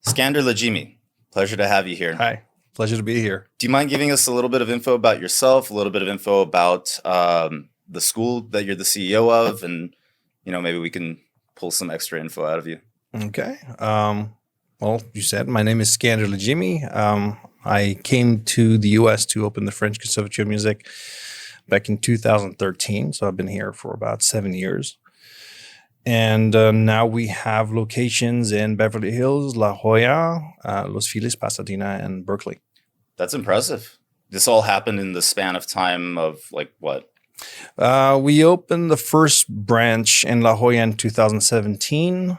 Skander Ladjimi, pleasure to have you here. Hi, pleasure to be here. Do you mind giving us a little bit of info about yourself, a little bit of info about the school that you're the CEO of, and maybe we can pull some extra info out of you. Okay. Well, you said my name is Skander Ladjimi. I came to the U.S. to open the French Conservatory of Music back in 2013, so I've been here for about 7 years. And now we have locations in Beverly Hills, La Jolla, Los Feliz, Pasadena, and Berkeley. That's impressive. This all happened in the span of time of like what? We opened the first branch in La Jolla in 2017.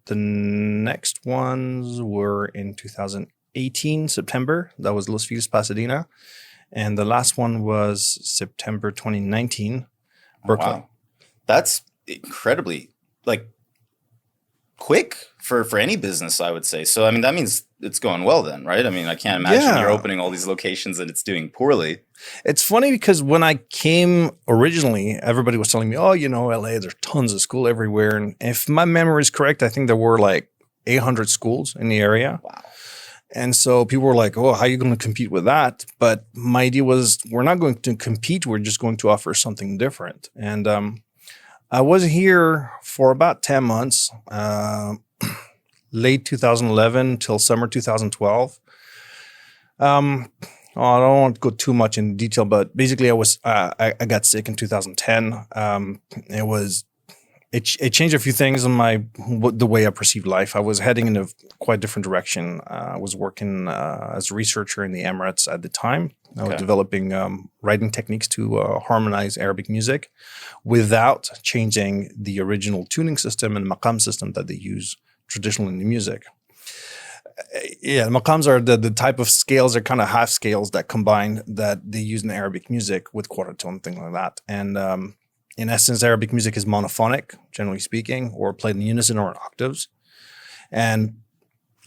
The next ones were in 2018, September. That was Los Feliz, Pasadena. And the last one was September 2019, Berkeley. Wow. That's incredibly quick for any business, I would say. So, I mean, that means it's going well then, right? I mean, I can't imagine you're opening all these locations and it's doing poorly. It's funny because when I came originally, everybody was telling me, oh, LA, there's tons of school everywhere. And if my memory is correct, I think there were like 800 schools in the area. Wow. And so people were like, oh, how are you going to compete with that? But my idea was we're not going to compete. We're just going to offer something different. And I was here for about 10 months, late 2011 till summer 2012. I don't want to go too much in detail, but basically I got sick in 2010. It changed a few things in the way I perceived life. I was heading in a quite different direction. I was working as a researcher in the Emirates at the time. I was developing writing techniques to harmonize Arabic music without changing the original tuning system and maqam system that they use traditionally in the music. Yeah, maqams are the type of scales. They're kind of half scales that combine that they use in Arabic music with quarter tone, things like that. And in essence, Arabic music is monophonic, generally speaking, or played in unison or in octaves. And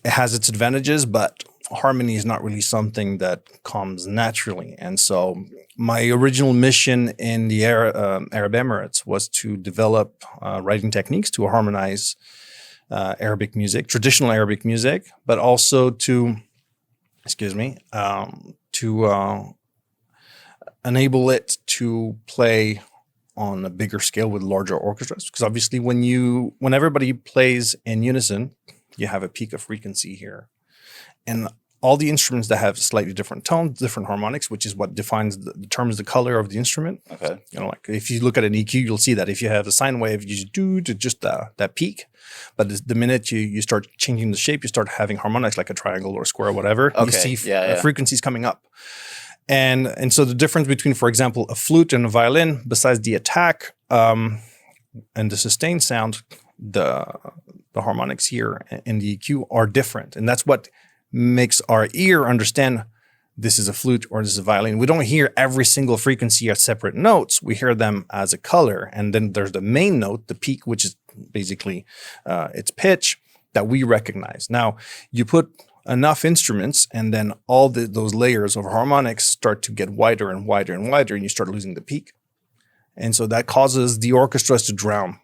it has its advantages, but harmony is not really something that comes naturally. And so my original mission in the Arab Emirates was to develop writing techniques to harmonize Arabic music, traditional Arabic music, but also to enable it to play on a bigger scale with larger orchestras. Because obviously when everybody plays in unison, you have a peak of frequency here. And all the instruments that have slightly different tones, different harmonics, which is what determines the color of the instrument. Okay. Like if you look at an EQ, you'll see that if you have a sine wave, you just do to just that peak. But the minute you start changing the shape, you start having harmonics like a triangle or a square or whatever. Okay. You see frequencies coming up. And so the difference between, for example, a flute and a violin, besides the attack and the sustained sound, the harmonics here in the EQ are different. And that's what makes our ear understand this is a flute or this is a violin. We don't hear every single frequency as separate notes. We hear them as a color. And then there's the main note, the peak, which is basically its pitch that we recognize. Now, you put enough instruments and then all those layers of harmonics start to get wider and wider and wider, and you start losing the peak. And so that causes the orchestras to drown.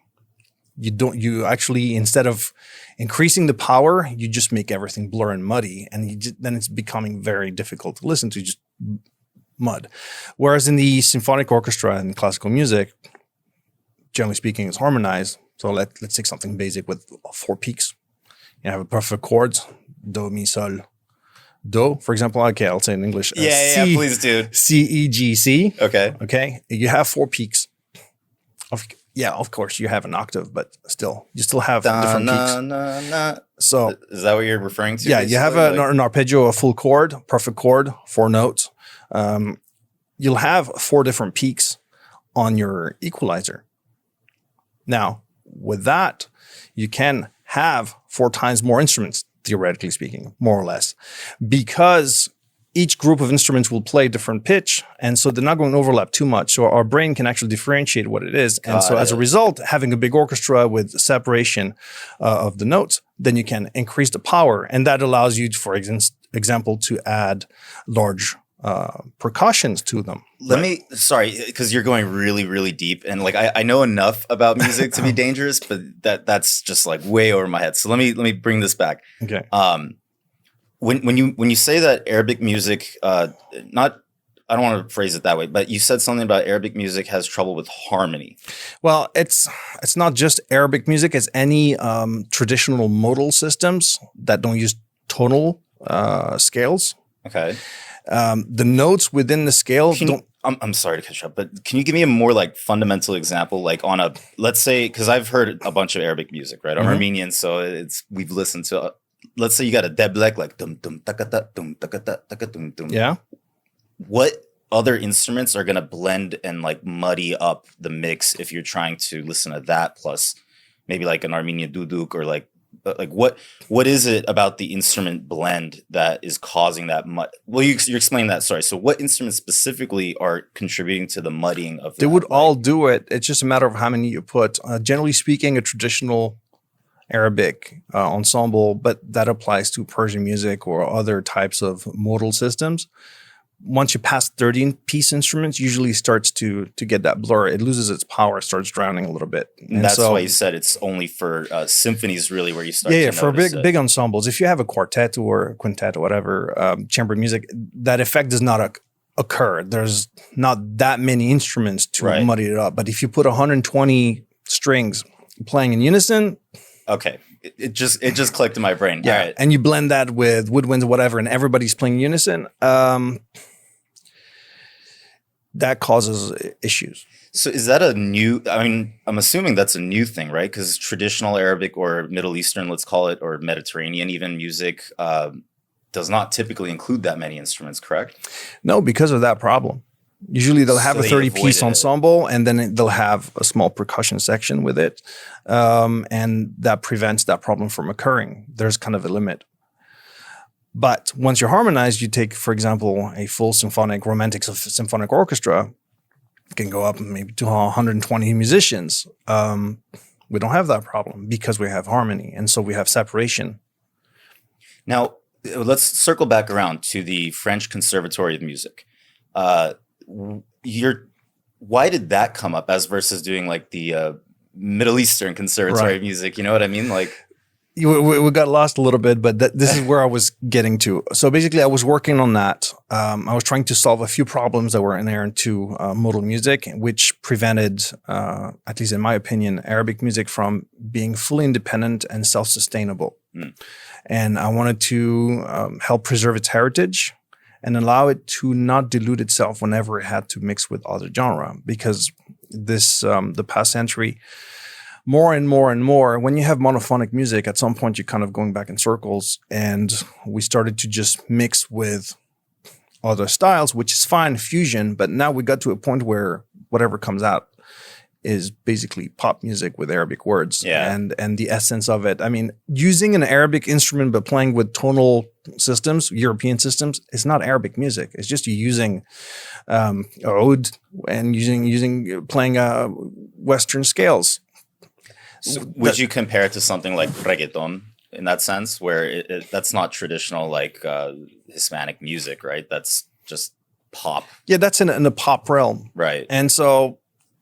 You actually, instead of increasing the power, you just make everything blur and muddy, and then it's becoming very difficult to listen to, just mud. Whereas in the symphonic orchestra and classical music, generally speaking, it's harmonized. So let's take something basic with 4 peaks. You have a perfect chords, do, mi, sol, do, for example. Okay, I'll say in English. Yeah, please do. C, E, G, C. Okay. You have 4 peaks. Of course, you have an octave, but you still have different peaks. So is that what you're referring to? Yeah, you have an arpeggio, a full chord, perfect chord, 4 notes. You'll have 4 different peaks on your equalizer. Now, with that, you can have 4 times more instruments, theoretically speaking, more or less, because each group of instruments will play different pitch, and so they're not going to overlap too much. So our brain can actually differentiate what it is. And so as a result, having a big orchestra with separation of the notes, then you can increase the power. And that allows you, for example, to add large percussions to them. Sorry, because you're going really, really deep, and like I know enough about music to be dangerous, but that's just like way over my head. So let me bring this back. Okay. When you say that Arabic music, not I don't want to phrase it that way, but you said something about Arabic music has trouble with harmony. Well, it's not just Arabic music; it's any traditional modal systems that don't use tonal scales. Okay. The notes within the scale don't. I'm sorry to cut you up, but can you give me a more like fundamental example, like on a, let's say, because I've heard a bunch of Arabic music, right? I'm Armenian, so we've listened to. Let's say you got a deblek like dum dum takata dum takata taka dum dum. Yeah. What other instruments are gonna blend and like muddy up the mix if you're trying to listen to that plus maybe like an Armenian duduk or like what is it about the instrument blend that is causing that mud? Well, you're explaining that. Sorry. So what instruments specifically are contributing to the muddying of? They would all do it. It's just a matter of how many you put. Generally speaking, a traditional Arabic ensemble, but that applies to Persian music or other types of modal systems. Once you pass 13-piece instruments, usually starts to get that blur. It loses its power, starts drowning a little bit. And that's why you said it's only for symphonies, really, where you start. Yeah, for big ensembles. If you have a quartet or a quintet or whatever, chamber music, that effect does not occur. There's not that many instruments to muddy it up. But if you put 120 strings playing in unison, okay. It just clicked in my brain. Yeah, all right. And you blend that with woodwinds or whatever, and everybody's playing unison. That causes issues. So is that a new, I mean, I'm assuming that's a new thing, right? Because traditional Arabic or Middle Eastern, let's call it, or Mediterranean even music does not typically include that many instruments, correct? No, because of that problem. Usually they'll have a 30-piece ensemble and then they'll have a small percussion section with it. And that prevents that problem from occurring. There's kind of a limit. But once you're harmonized, you take, for example, a full romantic symphonic orchestra. It can go up maybe to 120 musicians. We don't have that problem because we have harmony. And so we have separation. Now, let's circle back around to the French Conservatory of Music. Why did that come up as versus doing like the Middle Eastern Conservatory of Music? You know what I mean? Like we got lost a little bit, but this is where I was getting to. So basically, I was working on that. I was trying to solve a few problems that were inherent to modal music, which prevented, at least in my opinion, Arabic music from being fully independent and self-sustainable. And I wanted to help preserve its heritage and allow it to not dilute itself whenever it had to mix with other genre. Because the past century, more and more, when you have monophonic music, at some point you're kind of going back in circles, and we started to just mix with other styles, which is fine, fusion, but now we got to a point where whatever comes out is basically pop music with Arabic words. Yeah. And the essence of it. I mean, using an Arabic instrument but playing with tonal systems, European systems, is not Arabic music. It's just you using oud and playing Western scales. So would you compare it to something like reggaeton in that sense, where that's not traditional like Hispanic music, right? That's just pop. Yeah, that's in the pop realm. Right. And so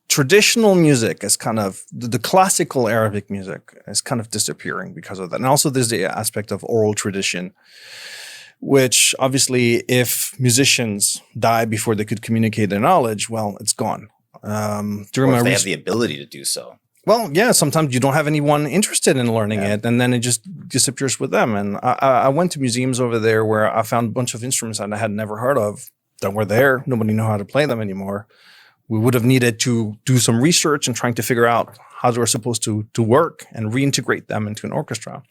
traditional music is kind of, the classical Arabic music is kind of disappearing because of that. And also there's the aspect of oral tradition, which obviously if musicians die before they could communicate their knowledge, well, it's gone. Or if they have the ability to do so. Well, yeah, sometimes you don't have anyone interested in learning it, and then it just disappears with them. And I went to museums over there where I found a bunch of instruments that I had never heard of that were there. Nobody knew how to play them anymore. We would have needed to do some research and trying to figure out how they were supposed to work and reintegrate them into an orchestra.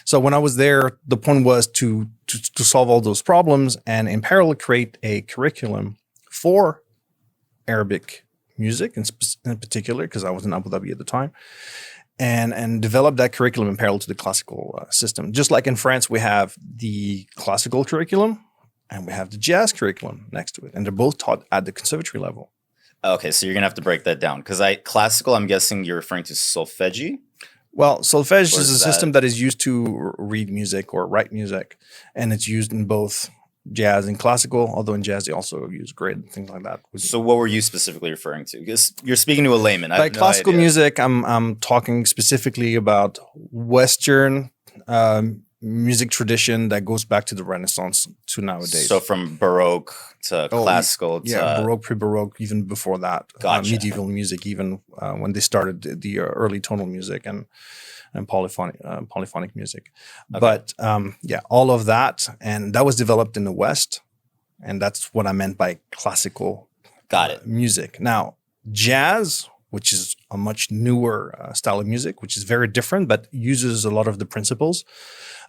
So when I was there, the point was to solve all those problems and in parallel create a curriculum for Arabic music in particular, because I was in Abu Dhabi at the time, and develop that curriculum in parallel to the classical system. Just like in France, we have the classical curriculum and we have the jazz curriculum next to it, and they're both taught at the conservatory level. Okay, so you're gonna have to break that down because classical, I'm guessing you're referring to solfege. Well, solfege is a system that is used to read music or write music, and it's used in both jazz and classical, although in jazz they also use grid and things like that. So what were you specifically referring to? Because you're speaking to a layman. By classical music, I'm talking specifically about Western music tradition that goes back to the Renaissance to nowadays. So from Baroque to classical to Baroque, pre-Baroque, even before that. Gotcha. Medieval music, even when they started the early tonal music and polyphonic music. Okay. But all of that, and that was developed in the West, and that's what I meant by classical Got it. music. Now, jazz, which is a much newer style of music, which is very different, but uses a lot of the principles,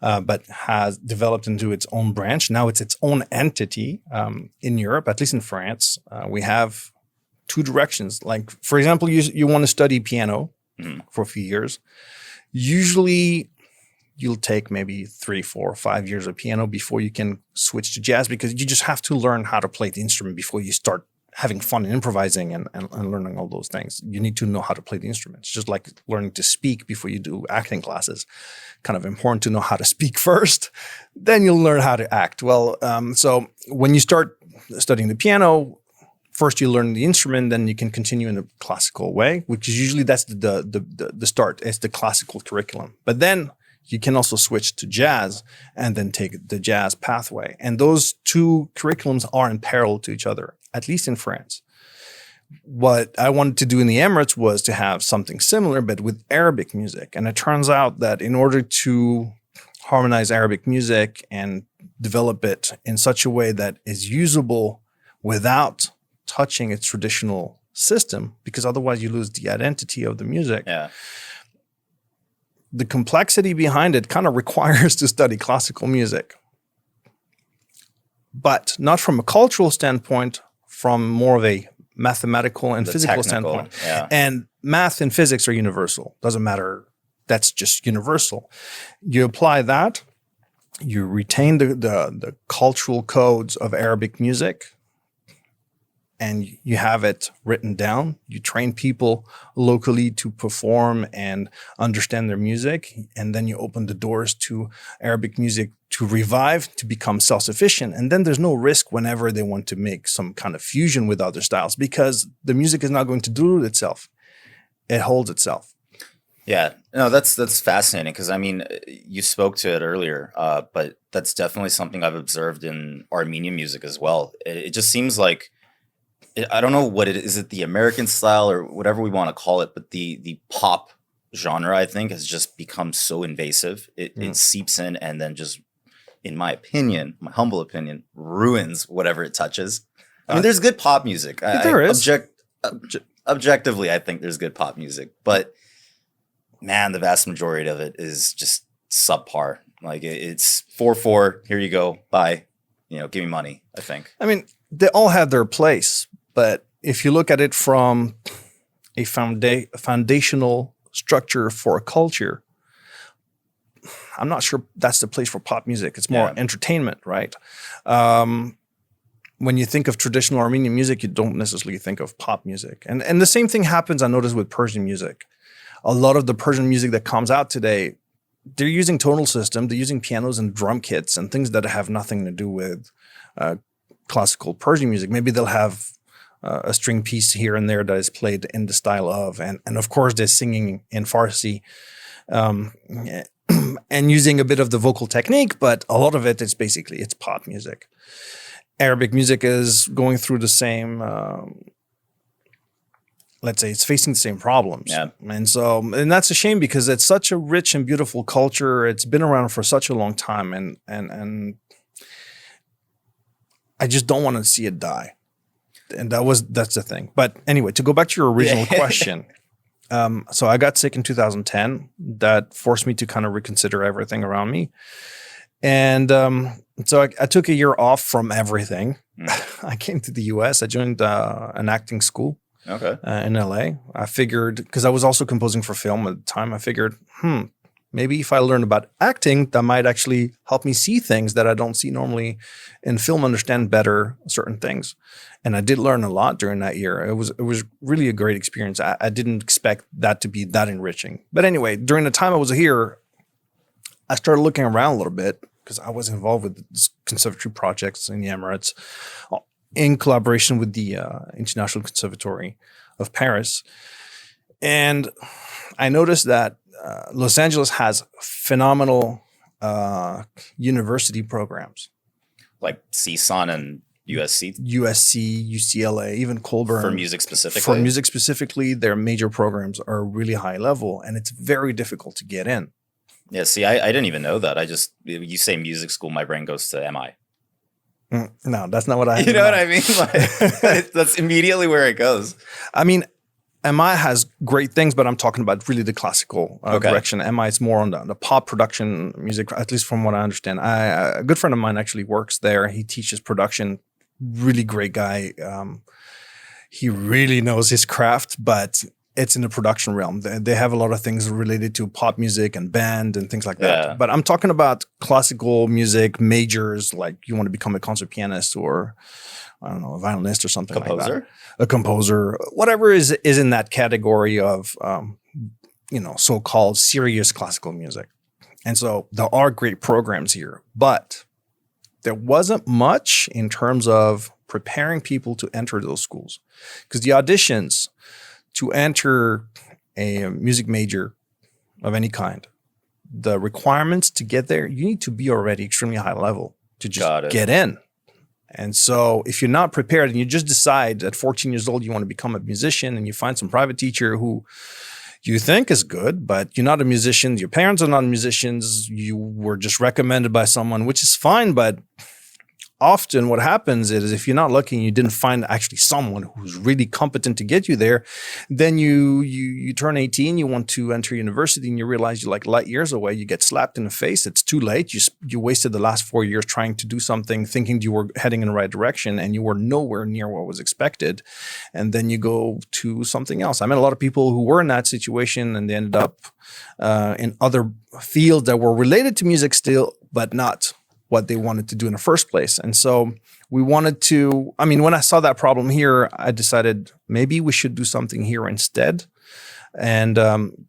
but has developed into its own branch. Now it's its own entity in Europe, at least in France. We have two directions. Like, for example, you want to study piano for a few years. Usually you'll take maybe 3, 4, 5 years of piano before you can switch to jazz, because you just have to learn how to play the instrument before you start having fun and improvising and learning all those things. You need to know how to play the instrument. It's just like learning to speak before you do acting classes. Kind of important to know how to speak first, then you'll learn how to act. Well, so when you start studying the piano, first you learn the instrument, then you can continue in the classical way, which is usually that's the start. It's the classical curriculum. But then you can also switch to jazz and then take the jazz pathway. And those two curriculums are in parallel to each other, at least in France. What I wanted to do in the Emirates was to have something similar, but with Arabic music. And it turns out that in order to harmonize Arabic music and develop it in such a way that is usable without touching its traditional system, because otherwise you lose the identity of the music. Yeah. The complexity behind it kind of requires to study classical music, but not from a cultural standpoint, from more of a mathematical and physical standpoint. Yeah. And math and physics are universal. Doesn't matter. That's just universal. You apply that, you retain the cultural codes of Arabic music, and you have it written down. You train people locally to perform and understand their music. And then you open the doors to Arabic music to revive, to become self-sufficient. And then there's no risk whenever they want to make some kind of fusion with other styles, because the music is not going to dilute itself. It holds itself. Yeah, no, that's fascinating, because I mean, you spoke to it earlier, but that's definitely something I've observed in Armenian music as well. It just seems like, I don't know what it is. Is it the American style or whatever we want to call it? But the pop genre, I think, has just become so invasive. It seeps in and then just, in my opinion, my humble opinion, ruins whatever it touches. I mean, there's good pop music. There is. Objectively, I think there's good pop music. But man, the vast majority of it is just subpar. Like, it's 4/4. Here you go. Bye. Give me money, I think. I mean, they all have their place. But if you look at it from a foundational structure for a culture, I'm not sure that's the place for pop music. It's more entertainment, right? When you think of traditional Armenian music, you don't necessarily think of pop music. And the same thing happens, I noticed, with Persian music. A lot of the Persian music that comes out today, they're using tonal system, they're using pianos and drum kits and things that have nothing to do with classical Persian music. Maybe they'll have a string piece here and there that is played in the style of, and of course they're singing in Farsi and using a bit of the vocal technique, but a lot of it is basically, it's pop music. Arabic music is going through the same, let's say it's facing the same problems. Yeah. And that's a shame, because it's such a rich and beautiful culture. It's been around for such a long time, and I just don't want to see it die. And that's the thing. But anyway, to go back to your original question. So I got sick in 2010. That forced me to kind of reconsider everything around me. And so I took a year off from everything. I came to the US. I joined an acting school in LA. I figured, because I was also composing for film at the time, I figured, maybe if I learn about acting, that might actually help me see things that I don't see normally in film, understand better certain things. And I did learn a lot during that year. It was really a great experience. I didn't expect that to be that enriching. But anyway, during the time I was here, I started looking around a little bit, because I was involved with this conservatory projects in the Emirates in collaboration with the International Conservatory of Paris. And I noticed that Los Angeles has phenomenal university programs. Like CSUN and USC? USC, UCLA, even Colburn. For music specifically? For music specifically, their major programs are really high level, and it's very difficult to get in. Yeah, see, I didn't even know that. You say music school, my brain goes to MI. No, that's not what I. You know what I mean? Like, that's immediately where it goes. I mean, MI has great things, but I'm talking about really the classical direction. MI is more on the pop production music, at least from what I understand. A good friend of mine actually works there. He teaches production. Really great guy. He really knows his craft, but it's in the production realm. They have a lot of things related to pop music and band and things like that. Yeah. But I'm talking about classical music majors, like you want to become a concert pianist or, I don't know, a violinist or something like that. A composer, whatever is in that category of, so-called serious classical music. And so there are great programs here, but there wasn't much in terms of preparing people to enter those schools, because the auditions to enter a music major of any kind, the requirements to get there, you need to be already extremely high level to just get in. And so if you're not prepared and you just decide at 14 years old you want to become a musician, and you find some private teacher who you think is good, but you're not a musician, your parents are not musicians, you were just recommended by someone, which is fine, but often what happens is if you're not lucky and you didn't find actually someone who's really competent to get you there, then you turn 18, you want to enter university, and you realize you're like light years away. You get slapped in the face. It's too late. You wasted the last 4 years trying to do something, thinking you were heading in the right direction, and you were nowhere near what was expected. And then you go to something else. I met a lot of people who were in that situation, and they ended up in other fields that were related to music still, but not what they wanted to do in the first place. And so we wanted to, when I saw that problem here, I decided maybe we should do something here instead, and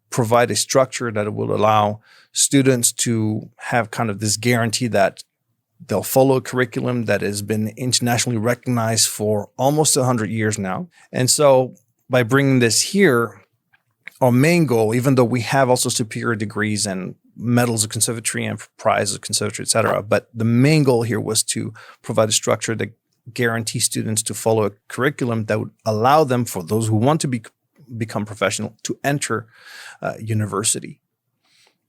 provide a structure that will allow students to have kind of this guarantee that they'll follow a curriculum that has been internationally recognized for almost 100 years now. And so by bringing this here, our main goal, even though we have also superior degrees and medals of conservatory and prizes of conservatory, et cetera, but the main goal here was to provide a structure that guarantees students to follow a curriculum that would allow them, for those who want to become professional, to enter university.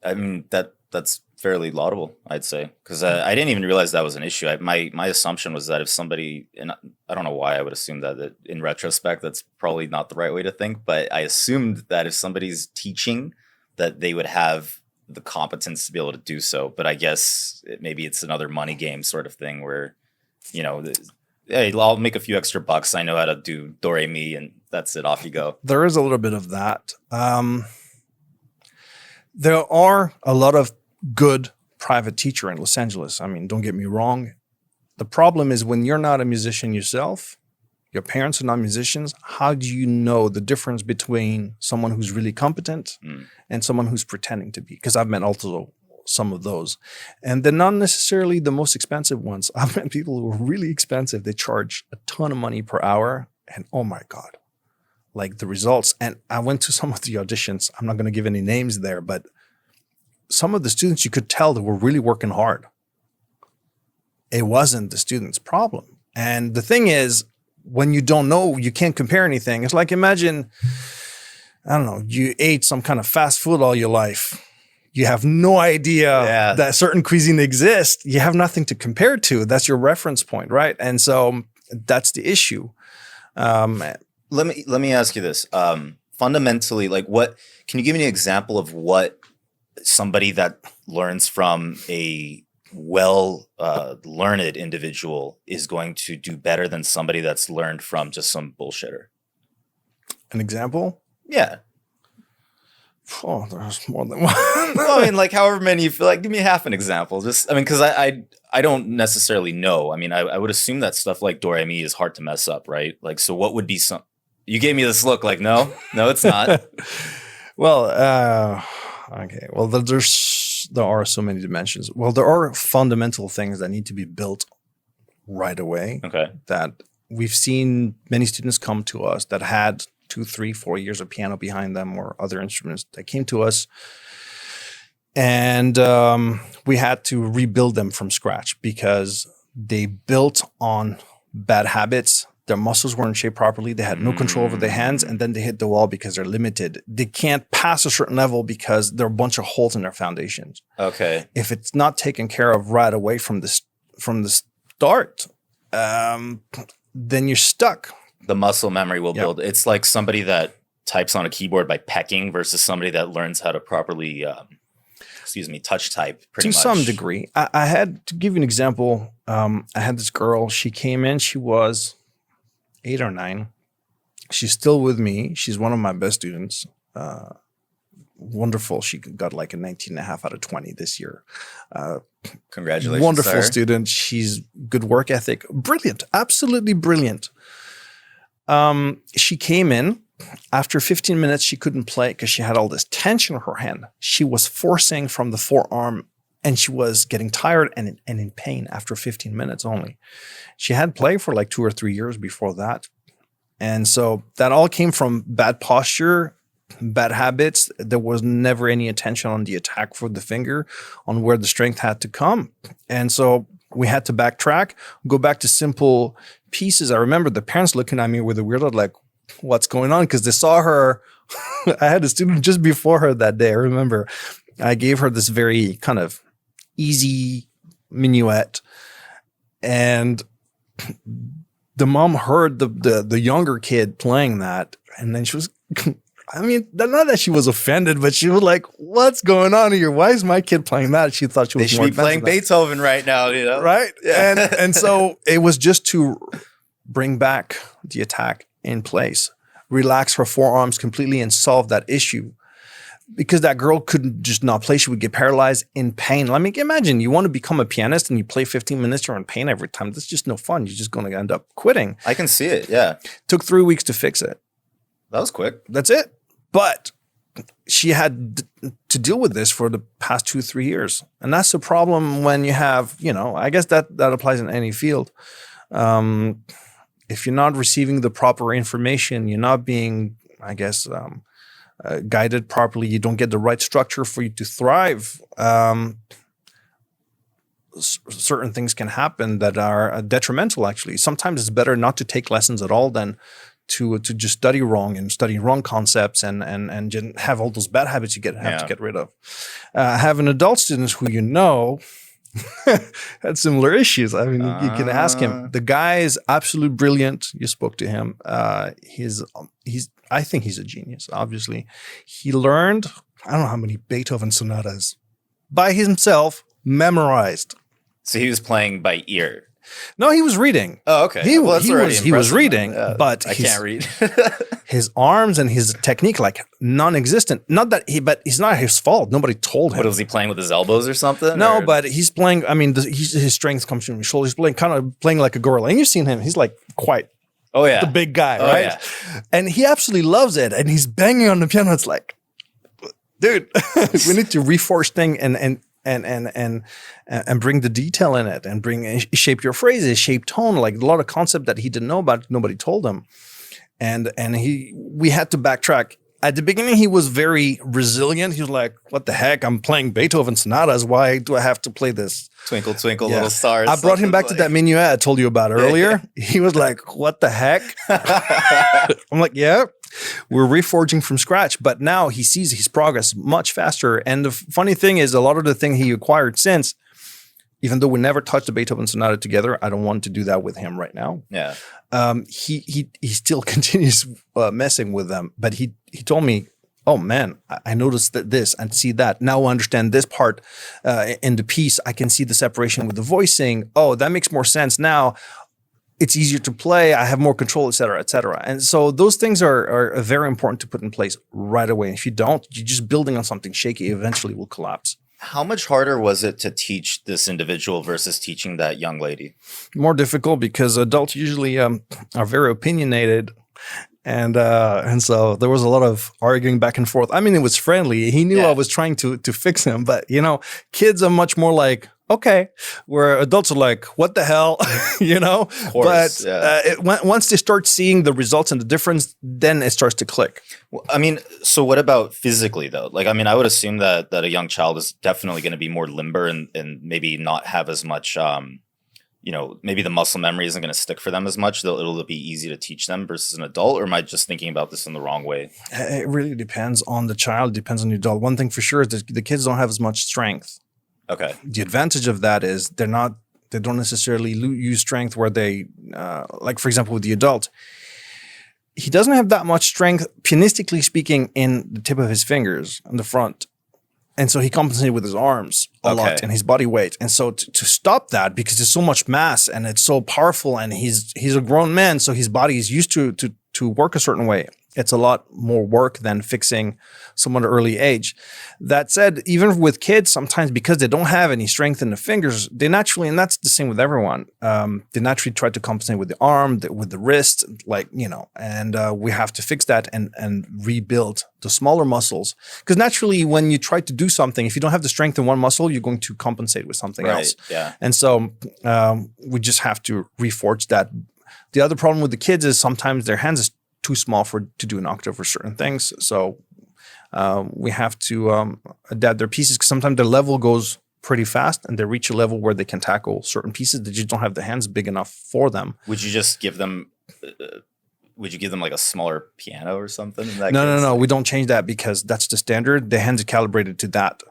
I mean, that's fairly laudable, I'd say, because I didn't even realize that was an issue. My assumption was that if somebody, and I don't know why I would assume that in retrospect, that's probably not the right way to think, but I assumed that if somebody's teaching, that they would have the competence to be able to do so. But I guess maybe it's another money game sort of thing where, hey, I'll make a few extra bucks. I know how to do do, re, mi, and that's it. Off you go. There is a little bit of that. There are a lot of good private teacher in Los Angeles. Don't get me wrong. The problem is when you're not a musician yourself, your parents are not musicians, how do you know the difference between someone who's really competent and someone who's pretending to be? Because I've met also some of those. And they're not necessarily the most expensive ones. I've met people who are really expensive. They charge a ton of money per hour. And oh my God, like the results. And I went to some of the auditions. I'm not going to give any names there, but some of the students, you could tell they were really working hard. It wasn't the student's problem. And the thing is, when you don't know, you can't compare anything. It's like, imagine, I don't know, you ate some kind of fast food all your life. You have no idea that certain cuisine exists. You have nothing to compare to. That's your reference point, right? And so that's the issue. Let me ask you this. Fundamentally, can you give me an example of what somebody that learns from a learned individual is going to do better than somebody that's learned from just some bullshitter? An example? Yeah. Oh, there's more than one. Well, however many you feel like. Give me half an example. Because I don't necessarily know. I would assume that stuff like do, re, mi is hard to mess up, right? So what would be some? You gave me this look like, no, it's not. Well, okay. Well, there are so many dimensions. Well, there are fundamental things that need to be built right away. Okay. That we've seen many students come to us that had 2, 3, 4 years of piano behind them or other instruments that came to us. And we had to rebuild them from scratch because they built on bad habits. Their muscles weren't shaped properly. They had no control over their hands, and then they hit the wall because they're limited. They can't pass a certain level because there are a bunch of holes in their foundations. Okay. If it's not taken care of right away from the start, then you're stuck. The muscle memory will build. It's like somebody that types on a keyboard by pecking versus somebody that learns how to properly, touch type. Pretty much. To some degree. I had to give you an example. I had this girl. She came in. She was 8 or 9. She's still with me. She's one of my best students. Wonderful. She got like a 19.5 out of 20 this year. Congratulations. Wonderful sir. student. She's good work ethic. Brilliant. Absolutely brilliant. She came in. After 15 minutes, she couldn't play because she had all this tension in her hand. She was forcing from the forearm, and she was getting tired and in pain after 15 minutes only. She had played for like 2 or 3 years before that. And so that all came from bad posture, bad habits. There was never any attention on the attack for the finger, on where the strength had to come. And so we had to backtrack, go back to simple pieces. I remember the parents looking at me with a weird look like, what's going on? Because they saw her. I had a student just before her that day. I remember I gave her this very kind of easy minuet, and the mom heard the younger kid playing that, and then she was, I mean, not that she was offended, but she was like, "What's going on here? Why is my kid playing that?" She thought she was They more should be playing Beethoven right now, you know? right? Yeah. And so it was just to bring back the attack in place, relax her forearms completely, and solve that issue. Because that girl couldn't just not play. She would get paralyzed in pain. I mean, imagine you want to become a pianist and you play 15 minutes, you're in pain every time. That's just no fun. You're just going to end up quitting. I can see it, yeah. Took 3 weeks to fix it. That was quick. That's it. But she had to deal with this for the past 2-3 years. And that's the problem when you have, I guess that applies in any field. If you're not receiving the proper information, you're not being, I guess, guided properly, you don't get the right structure for you to thrive, certain things can happen that are detrimental, actually. Sometimes it's better not to take lessons at all than to just study wrong and study wrong concepts and just have all those bad habits you have to get rid of. Have an adult student who had similar issues. I mean, you can ask him. The guy is absolutely brilliant. You spoke to him. I think he's a genius, obviously. He learned, I don't know how many Beethoven sonatas by himself, memorized. So he was playing by ear. No, he was reading. Oh, okay. He was reading, but I can't read. his arms and his technique like non-existent. But it's not his fault. Nobody told him. What was he playing with his elbows or something? No, but he's playing. I mean, his strength comes from his shoulders. He's playing like a gorilla. And you've seen him. He's like quite. Oh yeah, the big guy, right? Yeah. And he absolutely loves it. And he's banging on the piano. It's like, dude, we need to reforce things and bring the detail in it and shape your phrases, shape tone, like a lot of concept that he didn't know about, nobody told him. And we had to backtrack. At the beginning, he was very resilient. He was like, what the heck? I'm playing Beethoven sonatas. Why do I have to play this? Twinkle, twinkle, little stars. I brought him back to that minuet I told you about earlier. He was like, what the heck? I'm like, yeah, we're reforging from scratch. But now he sees his progress much faster. And the funny thing is, a lot of the thing he acquired since, even though we never touched the Beethoven sonata together, I don't want to do that with him right now. Yeah. He still continues messing with them. But he told me, oh man, I noticed this and see that. Now I understand this part in the piece. I can see the separation with the voicing. Oh, that makes more sense now. It's easier to play. I have more control, et cetera, et cetera. And so those things are very important to put in place right away. If you don't, you're just building on something shaky. Eventually will collapse. How much harder was it to teach this individual versus teaching that young lady? More difficult because adults usually are very opinionated. And so there was a lot of arguing back and forth. I mean, it was friendly. He knew I was trying to fix him, but kids are much more like, okay. Where adults are like, what the hell, Of course, once they start seeing the results and the difference, then it starts to click. Well, I mean, so what about physically though? Like, I mean, I would assume that a young child is definitely going to be more limber and maybe not have as much, maybe the muscle memory isn't going to stick for them as much. It'll be easy to teach them versus an adult. Or am I just thinking about this in the wrong way? It really depends on the child, depends on the adult. One thing for sure is that the kids don't have as much strength. Okay. The advantage of that is they don't necessarily use strength where they, like for example, with the adult, he doesn't have that much strength, pianistically speaking, in the tip of his fingers on the front. And so he compensated with his arms a lot and his body weight. And so to stop that, because there's so much mass and it's so powerful and he's a grown man, so his body is used to work a certain way. It's a lot more work than fixing someone at an early age. That said, even with kids, sometimes because they don't have any strength in the fingers, they naturally, and that's the same with everyone, they naturally try to compensate with the arm, with the wrist, and we have to fix that and rebuild the smaller muscles. Because naturally, when you try to do something, if you don't have the strength in one muscle, you're going to compensate with something else. Yeah. And so we just have to reforge that. The other problem with the kids is sometimes their hands is too small to do an octave for certain things. So we have to adapt their pieces because sometimes their level goes pretty fast and they reach a level where they can tackle certain pieces that you don't have the hands big enough for them. Would you just give them? Would you give them like a smaller piano or something? No. We don't change that because that's the standard. The hands are calibrated to that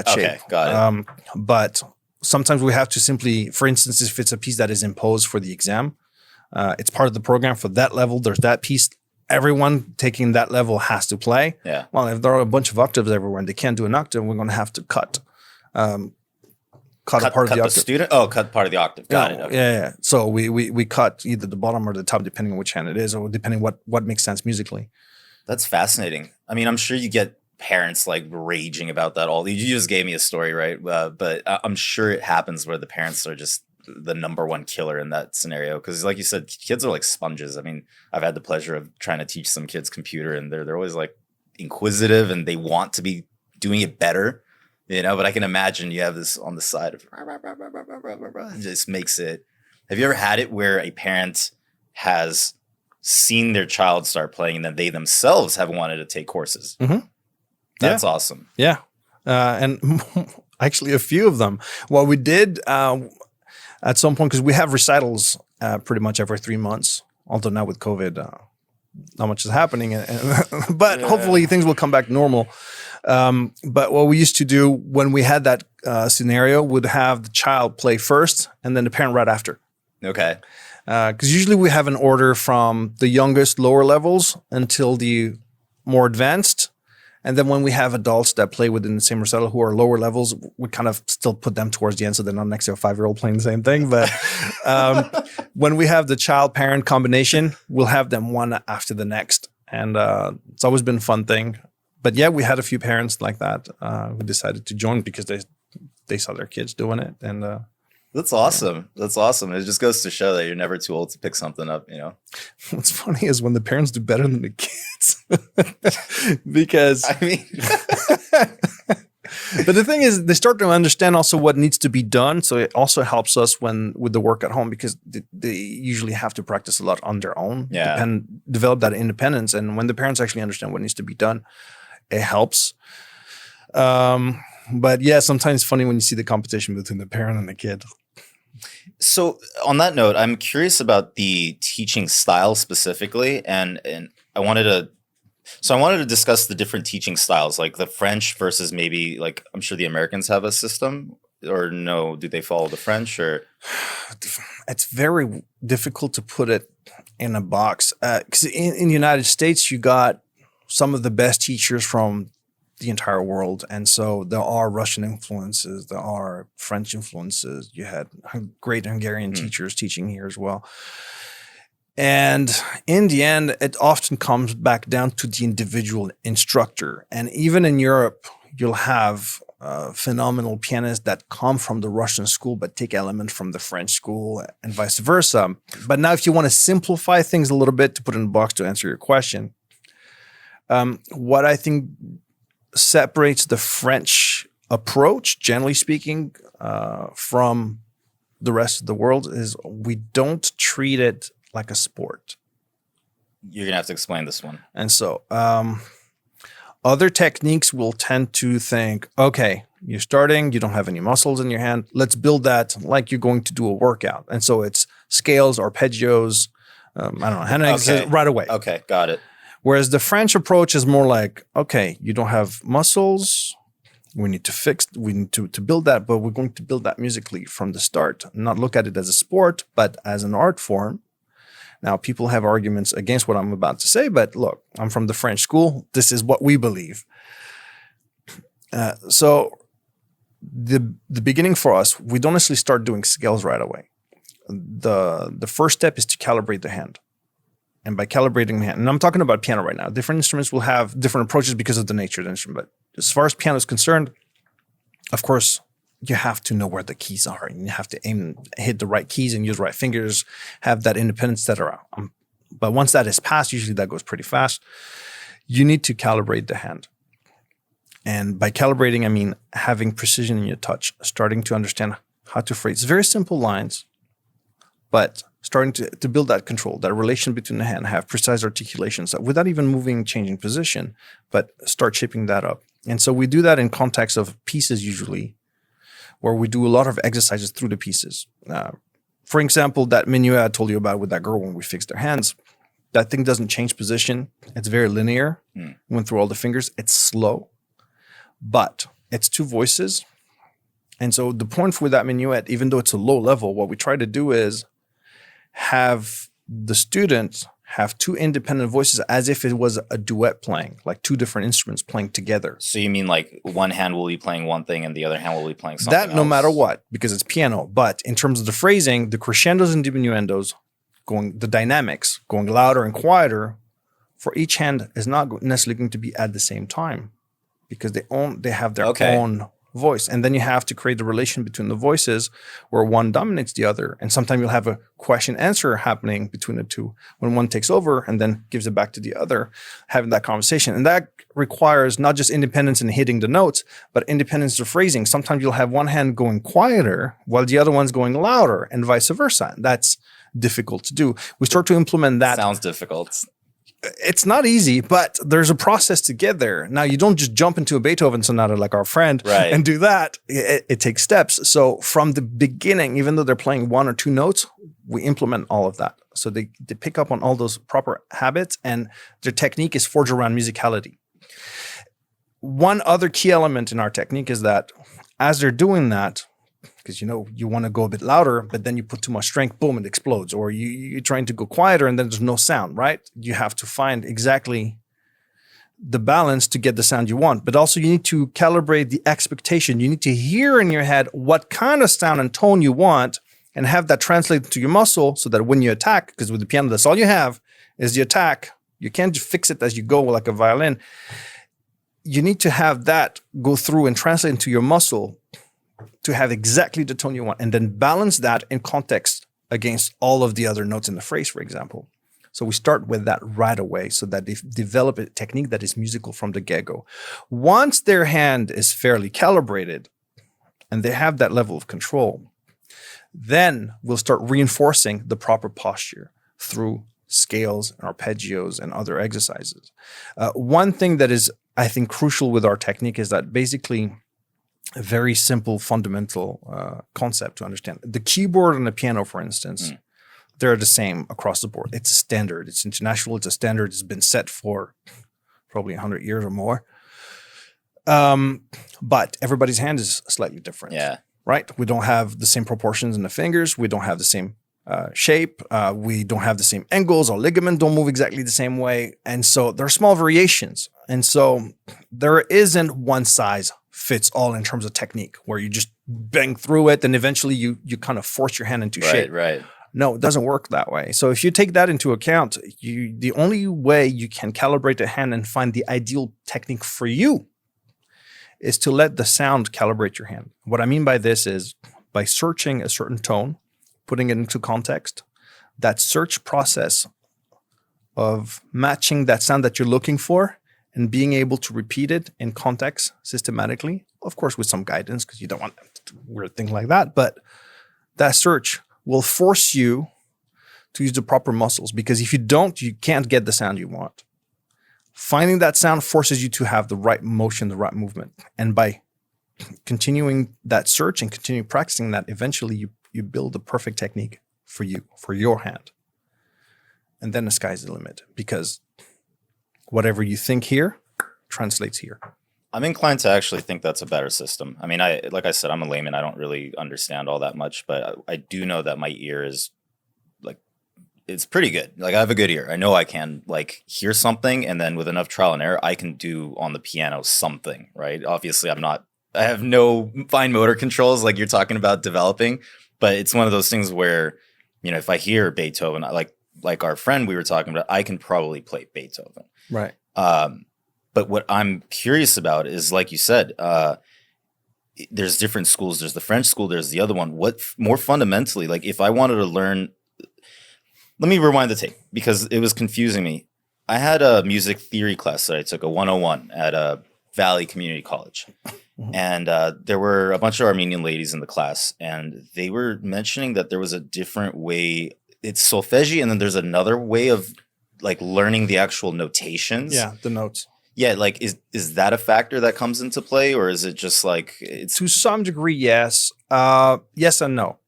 shape. Okay, got it. But sometimes we have to simply, for instance, if it's a piece that is imposed for the exam, it's part of the program for that level. There's that piece. Everyone taking that level has to play. Yeah. Well, if there are a bunch of octaves everywhere and they can't do an octave, we're going to have to cut a part of the octave. Student? Oh, cut part of the octave. Got it. Okay. Yeah. So we cut either the bottom or the top, depending on which hand it is, or depending what makes sense musically. That's fascinating. I mean, I'm sure you get parents like raging about that all. You just gave me a story, right? But I'm sure it happens where the parents are just the number one killer in that scenario. Because like you said, kids are like sponges. I mean, I've had the pleasure of trying to teach some kids computer and they're always like inquisitive and they want to be doing it better, but I can imagine you have this on the side of it just makes it. Have you ever had it where a parent has seen their child start playing and then they themselves have wanted to take courses? Mm-hmm. That's awesome. Yeah. And actually a few of them. What we did at some point, because we have recitals pretty much every 3 months, although now with COVID, not much is happening. But hopefully things will come back normal. But what we used to do when we had that scenario would have the child play first and then the parent right after. Okay. Because usually we have an order from the youngest lower levels until the more advanced. And then when we have adults that play within the same recital who are lower levels, we kind of still put them towards the end so they're not next to a 5-year-old playing the same thing. But when we have the child-parent combination, we'll have them one after the next. And it's always been a fun thing. But yeah, we had a few parents like that who decided to join because they saw their kids doing it. And that's awesome. Yeah. That's awesome. It just goes to show that you're never too old to pick something up, What's funny is when the parents do better than the kids. Because I mean but the thing is they start to understand also what needs to be done. So it also helps us with the work at home because they usually have to practice a lot on their own and develop that independence. And when the parents actually understand what needs to be done, it helps. But yeah, sometimes it's funny when you see the competition between the parent and the kid. So on that note, I'm curious about the teaching style specifically. And I wanted to discuss the different teaching styles, like the French versus maybe like, I'm sure the Americans have a system or no, do they follow the French or? It's very difficult to put it in a box. 'Cause in the United States, you got some of the best teachers from the entire world. And so there are Russian influences, there are French influences. You had great Hungarian teachers teaching here as well. And in the end, it often comes back down to the individual instructor. And even in Europe, you'll have phenomenal pianists that come from the Russian school, but take elements from the French school and vice versa. But now if you want to simplify things a little bit to put in a box to answer your question, what I think separates the French approach, generally speaking, from the rest of the world is we don't treat it like a sport. You're gonna have to explain this one. And so other techniques will tend to think, okay, you're starting, you don't have any muscles in your hand. Let's build that like you're going to do a workout. And so it's scales, arpeggios, I don't know, hand exercises right away. Okay, got it. Whereas the French approach is more like, okay, you don't have muscles. We need to build that, but we're going to build that musically from the start, not look at it as a sport, but as an art form. Now, people have arguments against what I'm about to say, but look, I'm from the French school. This is what we believe. So the beginning for us, we don't necessarily start doing scales right away. The first step is to calibrate the hand. And by calibrating the hand, and I'm talking about piano right now, different instruments will have different approaches because of the nature of the instrument. But as far as piano is concerned, of course, you have to know where the keys are. And you have to hit the right keys and use the right fingers, have that independence, etc. But once that is passed, usually that goes pretty fast. You need to calibrate the hand. And by calibrating, I mean having precision in your touch, starting to understand how to phrase very simple lines, but starting to build that control, that relation between the hand, have precise articulations without even moving, changing position, but start shaping that up. And so we do that in context of pieces usually, where we do a lot of exercises through the pieces. For example, that minuet I told you about with that girl when we fixed their hands, that thing doesn't change position. It's very linear. Went through all the fingers. It's slow, but it's two voices. And so the point for that minuet, even though it's a low level, what we try to do is have the student have two independent voices as if it was a duet playing, like two different instruments playing together. So you mean like one hand will be playing one thing and the other hand will be playing something else? That no matter what, because it's piano. But in terms of the phrasing, the crescendos and diminuendos, the dynamics, going louder and quieter, for each hand is not necessarily going to be at the same time because they have their own voice. And then you have to create the relation between the voices where one dominates the other. And sometimes you'll have a question answer happening between the two when one takes over and then gives it back to the other, having that conversation. And that requires not just independence in hitting the notes, but independence of phrasing. Sometimes you'll have one hand going quieter while the other one's going louder and vice versa. That's difficult to do. We start to implement that. Sounds difficult. It's not easy, but there's a process to get there. Now, you don't just jump into a Beethoven sonata like our friend and do that. It takes steps. So from the beginning, even though they're playing one or two notes, we implement all of that. So they pick up on all those proper habits, and their technique is forged around musicality. One other key element in our technique is that as they're doing that, because you want to go a bit louder, but then you put too much strength, boom, it explodes. Or you're trying to go quieter and then there's no sound, right? You have to find exactly the balance to get the sound you want. But also you need to calibrate the expectation. You need to hear in your head what kind of sound and tone you want and have that translate to your muscle so that when you attack, because with the piano, that's all you have is the attack. You can't just fix it as you go like a violin. You need to have that go through and translate into your muscle to have exactly the tone you want, and then balance that in context against all of the other notes in the phrase, for example. So we start with that right away so that they develop a technique that is musical from the get-go. Once their hand is fairly calibrated and they have that level of control, then we'll start reinforcing the proper posture through scales and arpeggios and other exercises. One thing that is, I think, crucial with our technique is that basically a very simple, fundamental concept to understand. The keyboard and the piano, for instance, they're the same across the board. It's a standard. It's international. It's a standard. It's been set for probably 100 years or more. But everybody's hand is slightly different. Yeah. Right? We don't have the same proportions in the fingers. We don't have the same shape. We don't have the same angles. Our ligaments don't move exactly the same way. And so there are small variations. And so there isn't one size fits all in terms of technique where you just bang through it and eventually you kind of force your hand into shape. Right. No, it doesn't work that way. So if you take that into account, the only way you can calibrate the hand and find the ideal technique for you is to let the sound calibrate your hand. What I mean by this is by searching a certain tone, putting it into context, that search process of matching that sound that you're looking for and being able to repeat it in context systematically of course, with some guidance, because you don't want to do weird things like that. But that search will force you to use the proper muscles, because if you don't, you can't get the sound you want. Finding that sound forces you to have the right motion, the right movement. And by continuing that search and continue practicing that, eventually you build the perfect technique for you, for your hand. And then the sky's the limit, because whatever you think here translates here. I'm inclined to actually think that's a better system. I mean, like I said, I'm a layman. I don't really understand all that much, but I do know that my ear is like, it's pretty good. Like I have a good ear. I know I can like hear something, and then with enough trial and error, I can do on the piano something, right? Obviously, I have no fine motor controls like you're talking about developing, but it's one of those things where, if I hear Beethoven, like our friend we were talking about, I can probably play Beethoven. Right. But what I'm curious about is, like you said, there's different schools. There's the French school. There's the other one. What more fundamentally, like if I wanted to learn, let me rewind the tape because it was confusing me. I had a music theory class that I took, a 101 at a Valley Community College. Mm-hmm. And there were a bunch of Armenian ladies in the class, and they were mentioning that there was a different way. It's solfege, and then there's another way of like learning the actual notations. Yeah, the notes. Yeah, like is that a factor that comes into play, or is it just like it's to some degree? Yes, yes and no.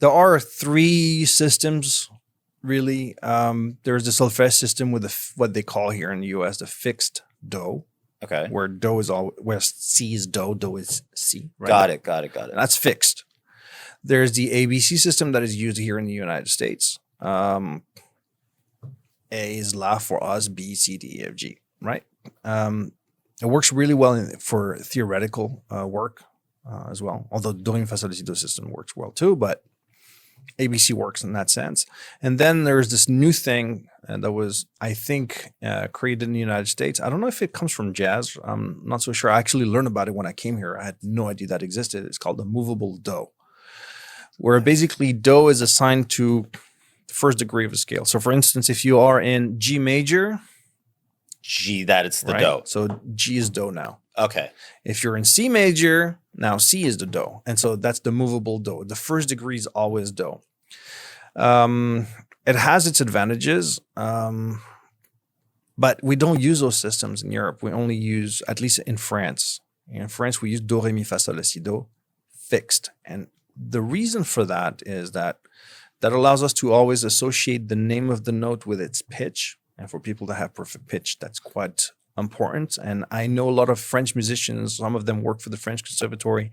There are three systems, really. There's the solfege system with what they call here in the U.S. the fixed do. Okay, where do is all where C is do, do is C. Right? Got it. And that's fixed. There's the ABC system that is used here in the United States. A is La for us, B, C, D, E, F, G. Right. It works really well for theoretical work as well. Although the Do, Re, Mi, Fa, Sol, La, Si, Do system works well too, but ABC works in that sense. And then there's this new thing that was, I think, created in the United States. I don't know if it comes from jazz. I'm not so sure. I actually learned about it when I came here. I had no idea that existed. It's called the Movable Do, where basically Do is assigned to the first degree of a scale. So for instance, if you are in G major, G, that it's the right? do. So G is do now. Okay. If you're in C major, now C is the do. And so that's the movable do. The first degree is always do. It has its advantages, but we don't use those systems in Europe. We only use, at least in France. In France, we use Do, Re, Mi, Fa, Sol, La, Si, Do fixed. And the reason for that is that allows us to always associate the name of the note with its pitch. And for people to have perfect pitch, that's quite important. And I know a lot of French musicians, some of them work for the French Conservatory,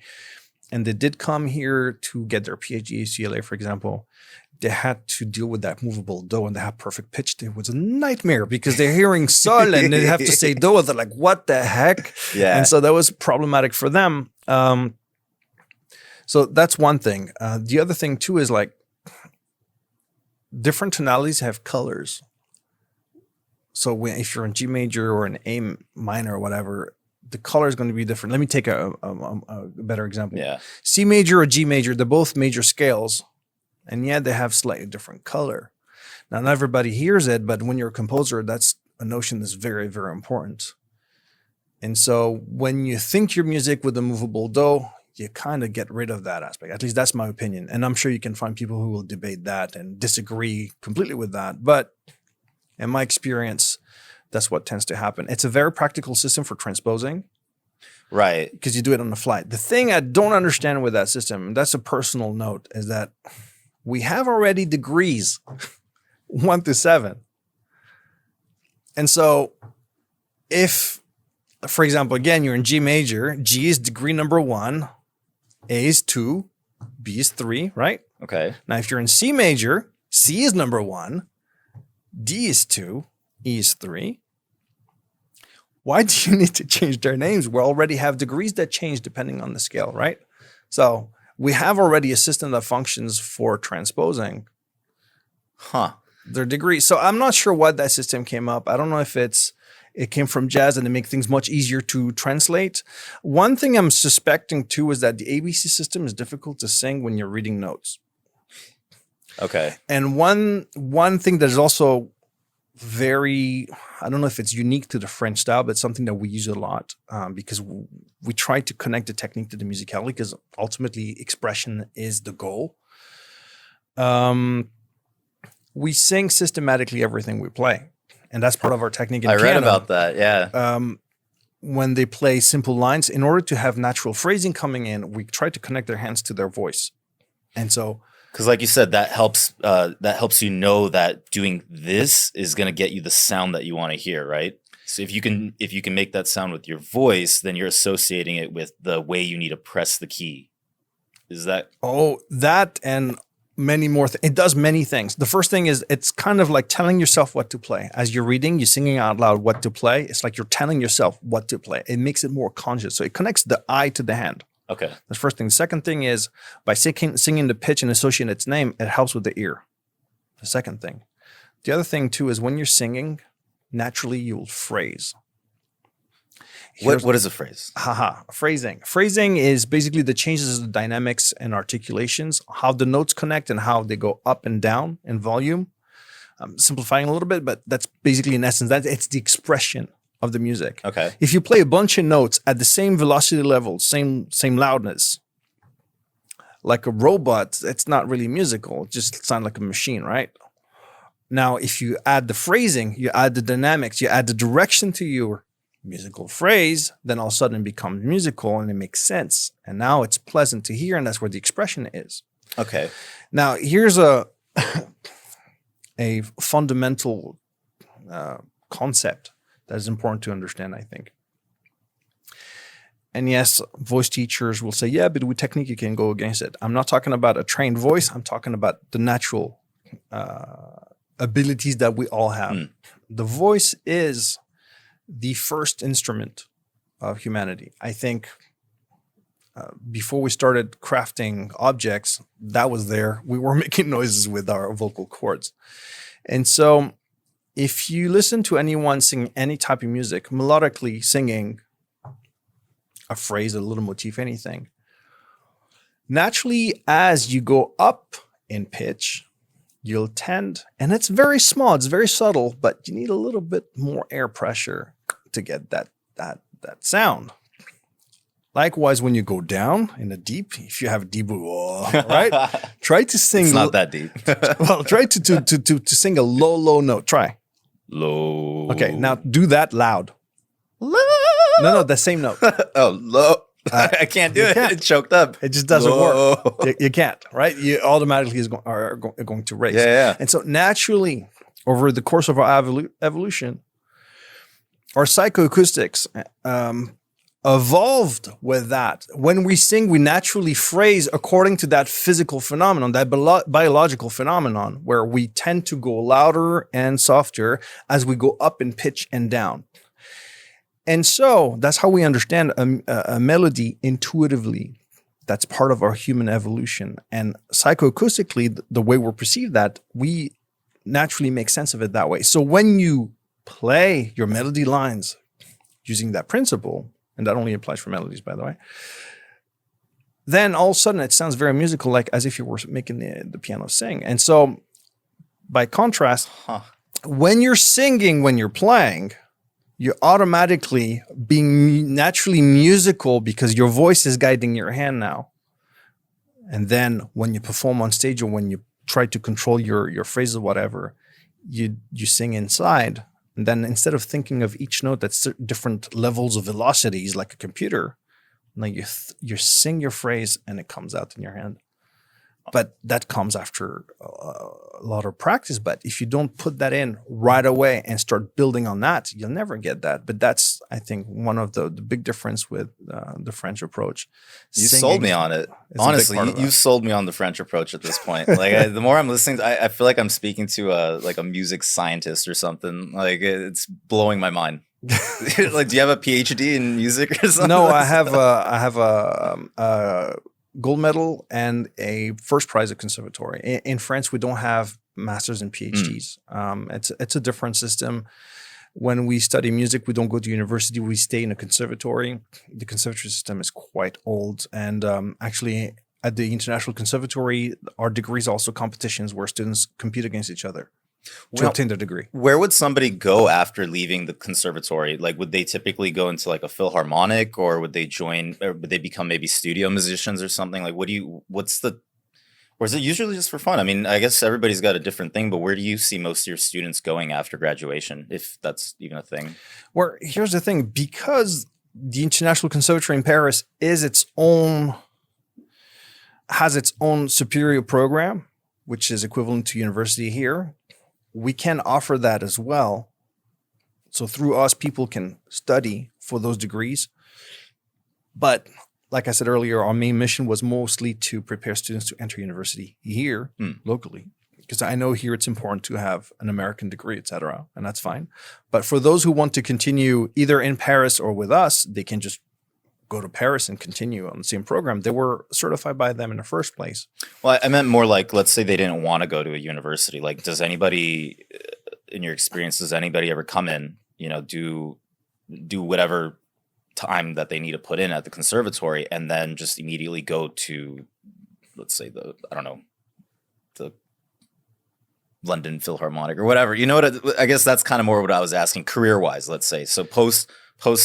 and they did come here to get their PhD at UCLA, for example. They had to deal with that movable do, and they have perfect pitch. It was a nightmare because they're hearing sol and they have to say do. And they're like, what the heck? Yeah. And so that was problematic for them. So that's one thing. The other thing too is like different tonalities have colors. So if you're in G major or an A minor or whatever, the color is going to be different. Let me take a better example. Yeah. C major or G major, they're both major scales, and yet they have slightly different color. Now, not everybody hears it, but when you're a composer, that's a notion that's very, very important. And so when you think your music with a movable do, you kind of get rid of that aspect. At least that's my opinion. And I'm sure you can find people who will debate that and disagree completely with that. But in my experience, that's what tends to happen. It's a very practical system for transposing. Right. Because you do it on the fly. The thing I don't understand with that system, and that's a personal note, is that we have already degrees 1 to 7. And so if, for example, again, you're in G major, G is degree number 1, A is 2, B is 3, right? Okay. Now, if you're in C major, C is number 1, D is 2, E is 3. Why do you need to change their names? We already have degrees that change depending on the scale, right? So we have already a system that functions for transposing their degrees. So I'm not sure why that system came up. I don't know if it came from jazz and it makes things much easier to translate. One thing I'm suspecting too is that the ABC system is difficult to sing when you're reading notes. Okay. And one thing that is also very, I don't know if it's unique to the French style, but something that we use a lot because we try to connect the technique to the musicality because ultimately expression is the goal. We sing systematically everything we play, and that's part of our technique in I read piano. about that, yeah. When they play simple lines, in order to have natural phrasing coming in, we try to connect their hands to their voice. And so, because like you said, that helps you know that doing this is going to get you the sound that you want to hear, right? So if you can make that sound with your voice, then you're associating it with the way you need to press the key. Is that? Oh, that and many more. It does many things. The first thing is it's kind of like telling yourself what to play. As you're reading, you're singing out loud what to play. It's like you're telling yourself what to play. It makes it more conscious. So it connects the eye to the hand. Okay. That's the first thing. The second thing is by singing the pitch and associating its name, it helps with the ear. The second thing. The other thing too is when you're singing, naturally you'll phrase. What is a phrase? Phrasing. Phrasing is basically the changes in the dynamics and articulations, how the notes connect and how they go up and down in volume. I'm simplifying a little bit, but that's basically in essence, it's the expression of the music. Okay. If you play a bunch of notes at the same velocity level, same loudness, like a robot, it's not really musical. It just sounds like a machine, right? Now, if you add the phrasing, you add the dynamics, you add the direction to your musical phrase, then all of a sudden it becomes musical and it makes sense. And now it's pleasant to hear, and that's where the expression is. Okay. Now, here's a fundamental concept that is important to understand, I think. And yes, voice teachers will say, yeah, but with technique, you can go against it. I'm not talking about a trained voice. I'm talking about the natural abilities that we all have. The voice is the first instrument of humanity. I think before we started crafting objects, that was there. We were making noises with our vocal cords. And so if you listen to anyone sing any type of music, melodically singing a phrase, a little motif, anything, naturally, as you go up in pitch, you'll tend, and it's very small, it's very subtle, but you need a little bit more air pressure to get that sound. Likewise, when you go down in the deep, if you have a deep, right? Try to sing. It's not that deep. Well, try to sing a low note. Try. Low. Okay, now do that loud. Low. No, the same note. Oh, low. I can't do it. Can't. It's choked up. It just doesn't Low. work. You can't, right? You automatically are going to raise. Yeah. And so naturally, over the course of our evolution, our psychoacoustics evolved with that. When we sing, we naturally phrase according to that physical phenomenon, that biological phenomenon, where we tend to go louder and softer as we go up in pitch and down. And so that's how we understand a melody intuitively. That's part of our human evolution. And psychoacoustically, the way we're perceived that, we naturally make sense of it that way. So when you play your melody lines using that principle, and that only applies for melodies, by the way, then all of a sudden it sounds very musical, like as if you were making the piano sing. And so by contrast, when you're singing, when you're playing, you're automatically being naturally musical because your voice is guiding your hand now. And then when you perform on stage or when you try to control your phrases or whatever, you sing inside. And then instead of thinking of each note that's different levels of velocities like a computer, like you sing your phrase and it comes out in your hand. But that comes after a lot of practice. But if you don't put that in right away and start building on that, you'll never get that. But that's, I think, one of the big difference with the French approach. You sold me on it. Honestly, you sold me on the French approach at this point. Like the more I'm listening, I feel like I'm speaking to a music scientist or something. Like it's blowing my mind. Like, do you have a PhD in music or something? No, I have a gold medal and a first prize at conservatory. In France, we don't have masters and PhDs. It's a different system. When we study music, we don't go to university. We stay in a conservatory. The conservatory system is quite old. And actually, at the International Conservatory, our degrees are also competitions where students compete against each other. to obtain their degree. Where would somebody go after leaving the conservatory? Like, would they typically go into like a philharmonic, or would they join, or would they become maybe studio musicians or something? Like, or is it usually just for fun? I mean, I guess everybody's got a different thing, but where do you see most of your students going after graduation, if that's even a thing? Well, here's the thing, because the International Conservatory in Paris has its own superior program, which is equivalent to university here. We can offer that as well. So through us, people can study for those degrees. But like I said earlier, our main mission was mostly to prepare students to enter university here locally. Because I know here it's important to have an American degree, et cetera, and that's fine. But for those who want to continue either in Paris or with us, they can just go to Paris and continue on the same program. They were certified by them in the first place. Well, I meant more like, let's say they didn't want to go to a university. Like, does anybody, in your experience, does anybody ever come in, do whatever time that they need to put in at the conservatory and then just immediately go to, let's say the London Philharmonic or whatever, I guess that's kind of more what I was asking career wise, let's say. So post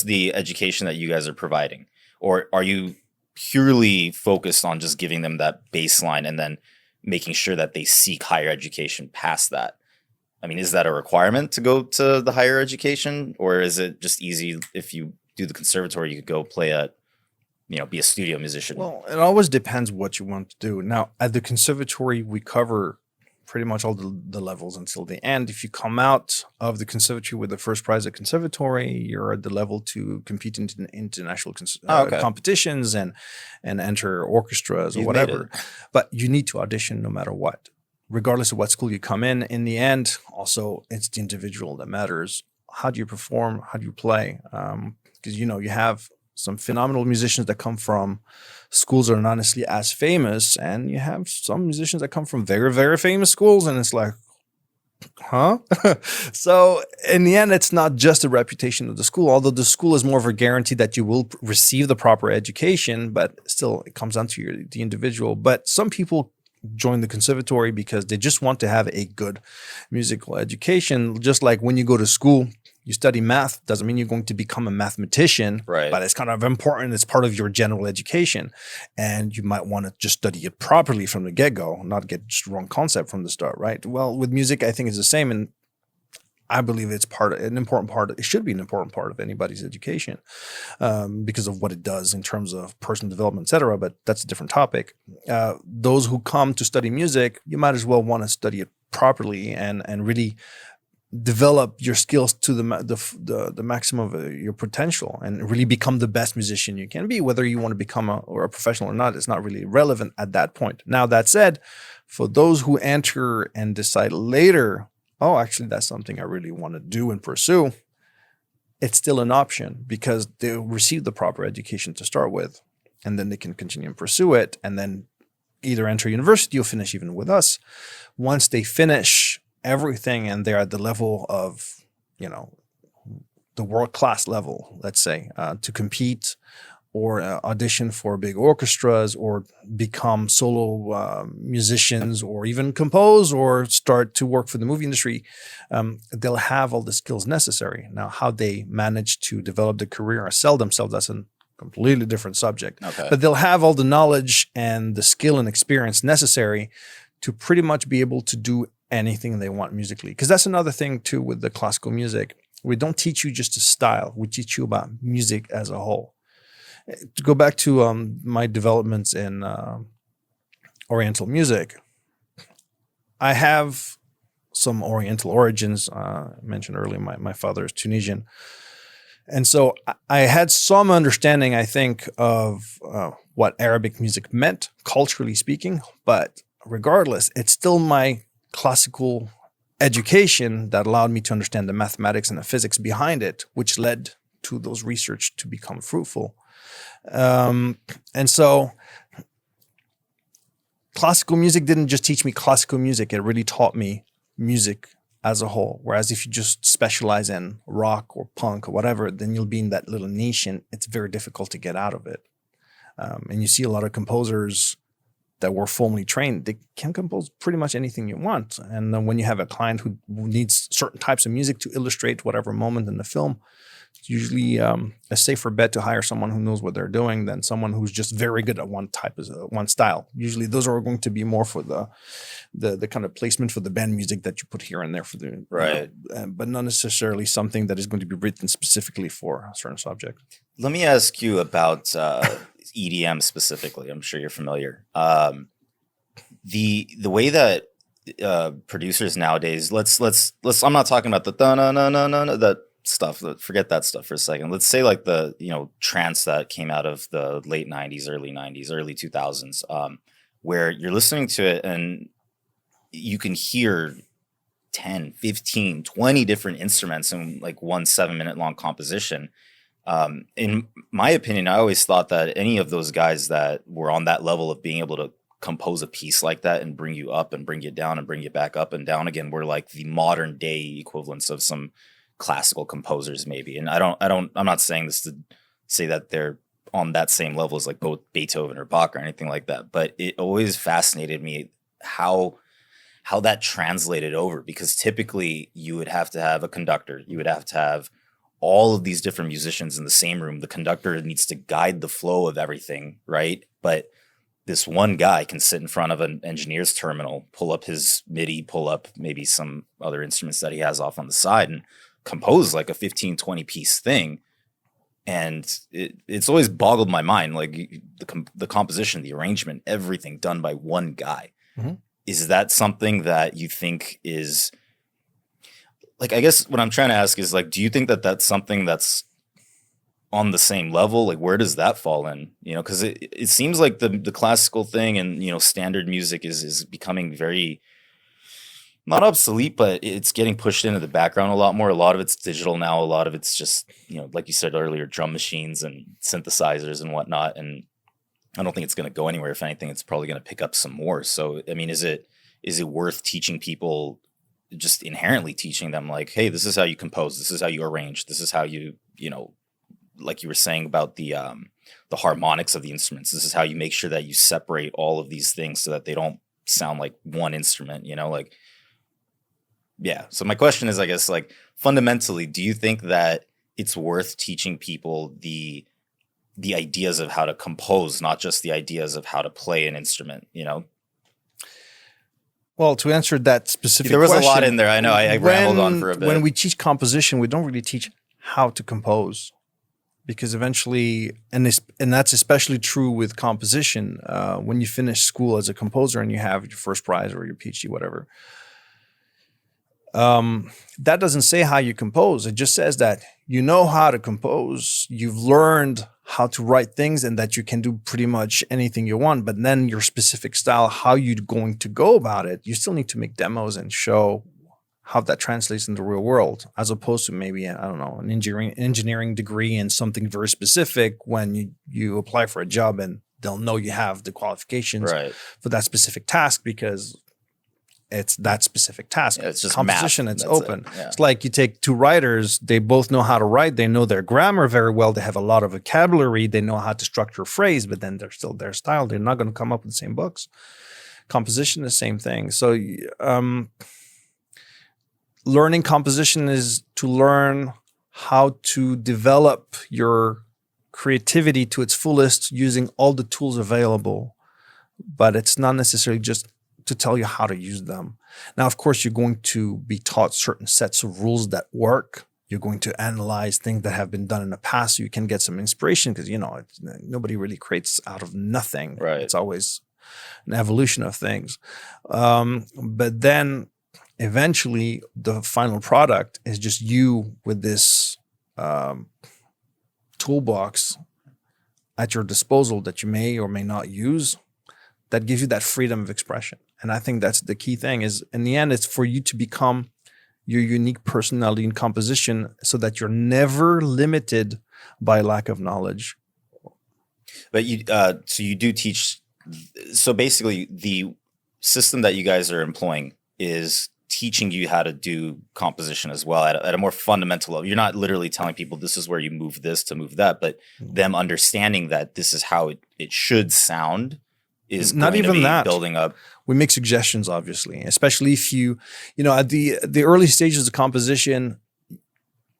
the education that you guys are providing, or are you purely focused on just giving them that baseline and then making sure that they seek higher education past that? I mean, is that a requirement to go to the higher education, or is it just easy if you do the conservatory, you could go play be a studio musician? Well, it always depends what you want to do. Now, at the conservatory, we cover pretty much all the levels until the end. If you come out of the conservatory with the first prize at conservatory, you're at the level to compete in international competitions and enter orchestras or whatever. But you need to audition no matter what, regardless of what school you come in. In the end, also, it's the individual that matters. How do you perform? How do you play? Because, you have some phenomenal musicians that come from schools that are not necessarily as famous, and you have some musicians that come from very, very famous schools, and it's like, huh? So in the end, it's not just the reputation of the school, although the school is more of a guarantee that you will receive the proper education, but still it comes down to the individual. But some people join the conservatory because they just want to have a good musical education. Just like when you go to school, you study math, doesn't mean you're going to become a mathematician, right? But it's kind of important. It's part of your general education. And you might want to just study it properly from the get-go, not get just the wrong concept from the start, right? Well, with music, I think it's the same. And I believe it's an important part. It should be an important part of anybody's education because of what it does in terms of personal development, et cetera. But that's a different topic. Those who come to study music, you might as well want to study it properly and really develop your skills to the maximum of your potential and really become the best musician you can be. Whether you want to become a professional or not, it's not really relevant at that point. Now, that said, for those who enter and decide later, oh, actually, that's something I really want to do and pursue, it's still an option because they'll receive the proper education to start with, and then they can continue and pursue it, and then either enter university or finish even with us. Once they finish everything and they're at the level of, the world-class level, let's say, to compete or audition for big orchestras or become solo musicians or even compose or start to work for the movie industry, they'll have all the skills necessary. Now, how they manage to develop the career or sell themselves, that's a completely different subject. Okay. But they'll have all the knowledge and the skill and experience necessary to pretty much be able to do anything they want musically. Because that's another thing too with the classical music. We don't teach you just a style. We teach you about music as a whole. To go back to my developments in Oriental music, I have some Oriental origins. I mentioned earlier my father is Tunisian. And so I had some understanding, I think, of what Arabic music meant, culturally speaking. But regardless, it's still my classical education that allowed me to understand the mathematics and the physics behind it, which led to those research to become fruitful. And so classical music didn't just teach me classical music. It really taught me music as a whole. Whereas if you just specialize in rock or punk or whatever, then you'll be in that little niche and it's very difficult to get out of it. And you see a lot of composers that were formally trained, they can compose pretty much anything you want. And then when you have a client who needs certain types of music to illustrate whatever moment in the film, it's usually a safer bet to hire someone who knows what they're doing than someone who's just very good at one style. Usually those are going to be more for the kind of placement for the band music that you put here and there for the right, but not necessarily something that is going to be written specifically for a certain subject. Let me ask you about EDM specifically. I'm sure you're familiar. The way that producers nowadays, let's. I'm not talking about the that stuff. Forget that stuff for a second. Let's say like the trance that came out of the late 90s, early 2000s, where you're listening to it and you can hear 10, 15, 20 different instruments in like one 7-minute long composition. In my opinion, I always thought that any of those guys that were on that level of being able to compose a piece like that and bring you up and bring you down and bring you back up and down again were like the modern day equivalents of some classical composers maybe. And I'm not saying this to say that they're on that same level as like both Beethoven or Bach or anything like that, but it always fascinated me how that translated over, because typically you would have to have a conductor, you would have to have all of these different musicians in the same room. The conductor needs to guide the flow of everything, right? But this one guy can sit in front of an engineer's terminal, pull up his MIDI, pull up maybe some other instruments that he has off on the side and compose like a 15, 20 piece thing. And it's always boggled my mind, like the composition, the arrangement, everything done by one guy. Mm-hmm. Is that something that you think is like, I guess what I'm trying to ask is like, do you think that that's something that's on the same level? Like, where does that fall in? Because it seems like the classical thing and, standard music is becoming very, not obsolete, but it's getting pushed into the background a lot more. A lot of it's digital now. A lot of it's just, like you said earlier, drum machines and synthesizers and whatnot. And I don't think it's going to go anywhere. If anything, it's probably going to pick up some more. So, I mean, is it worth teaching people, just inherently teaching them like, hey, this is how you compose. This is how you arrange. This is how you, like you were saying about the harmonics of the instruments. This is how you make sure that you separate all of these things so that they don't sound like one instrument, like, yeah. So my question is, I guess, like, fundamentally, do you think that it's worth teaching people the ideas of how to compose, not just the ideas of how to play an instrument, Well, to answer that specific there was question, a lot in there. I know I rambled on for a bit. When we teach composition, we don't really teach how to compose, because eventually, and that's especially true with composition, when you finish school as a composer and you have your first prize or your PhD, whatever, that doesn't say how you compose. It just says that you know how to compose, you've learned how to write things, and that you can do pretty much anything you want. But then your specific style, how you're going to go about it, you still need to make demos and show how that translates in the real world, as opposed to maybe, I don't know, an engineering degree in something very specific when you apply for a job and they'll know you have the qualifications for that specific task because it's that specific task. Yeah, it's just composition. math. It's That's open. it. Yeah. It's like you take two writers. They both know how to write. They know their grammar very well. They have a lot of vocabulary. They know how to structure a phrase, but then they're still their style. They're not going to come up with the same books. Composition, the same thing. So learning composition is to learn how to develop your creativity to its fullest using all the tools available. But it's not necessarily just to tell you how to use them. Now, of course, you're going to be taught certain sets of rules that work. You're going to analyze things that have been done in the past so you can get some inspiration, because, nobody really creates out of nothing. Right. It's always an evolution of things. But then eventually the final product is just you with this toolbox at your disposal that you may or may not use, that gives you that freedom of expression. And I think that's the key thing, is in the end, it's for you to become your unique personality in composition so that you're never limited by lack of knowledge. But so you do teach. So basically the system that you guys are employing is teaching you how to do composition as well at a more fundamental level. You're not literally telling people this is where you move this to move that, but them understanding that this is how it should sound is Not going to even be that. building up. We make suggestions, obviously, especially if you know, at the early stages of composition.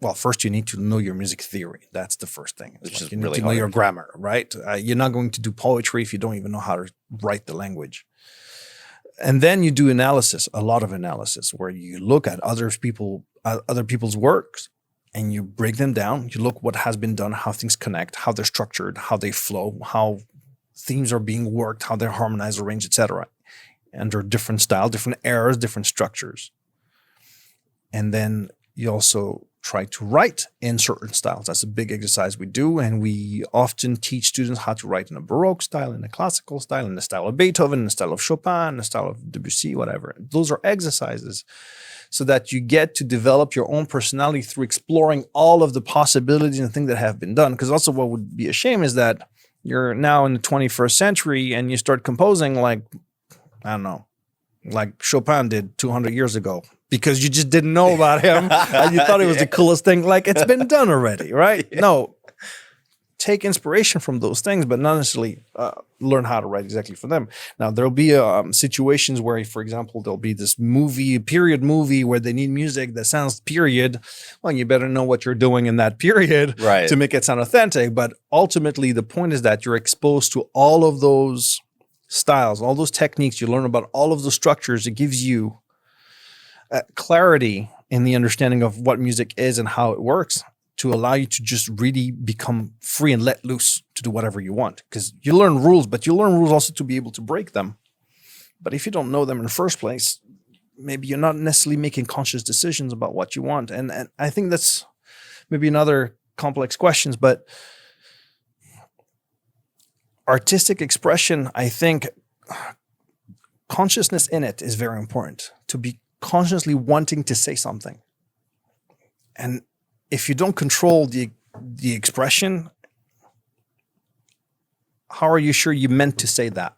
Well, first you need to know your music theory. That's the first thing. Which is you need really to know hard. your grammar, right? You're not going to do poetry if you don't even know how to write the language. And then you do analysis, a lot of analysis, where you look at other people's works and you break them down. You look what has been done, how things connect, how they're structured, how they flow, how themes are being worked, how they're harmonized, arranged, etc. Under different style, different eras, different structures. And then you also try to write in certain styles. That's a big exercise we do. And we often teach students how to write in a Baroque style, in a classical style, in the style of Beethoven, in the style of Chopin, in the style of Debussy, whatever. Those are exercises so that you get to develop your own personality through exploring all of the possibilities and things that have been done. Because also what would be a shame is that you're now in the 21st century and you start composing like, I don't know, like Chopin did 200 years ago. Because you just didn't know about him and you thought it was the coolest thing. Like, it's been done already, right? Yeah. No, take inspiration from those things, but not necessarily learn how to write exactly for them. Now, there'll be situations where, for example, there'll be this period movie where they need music that sounds period. Well, you better know what you're doing in that period to make it sound authentic. But ultimately, the point is that you're exposed to all of those styles, all those techniques. You learn about all of the structures. It gives you clarity in the understanding of what music is and how it works to allow you to just really become free and let loose to do whatever you want. Because you learn rules, but you learn rules also to be able to break them. But if you don't know them in the first place, maybe you're not necessarily making conscious decisions about what you want. And I think that's maybe another complex questions, but artistic expression, I think consciousness in it is very important. To be consciously wanting to say something. And if you don't control the expression, how are you sure you meant to say that?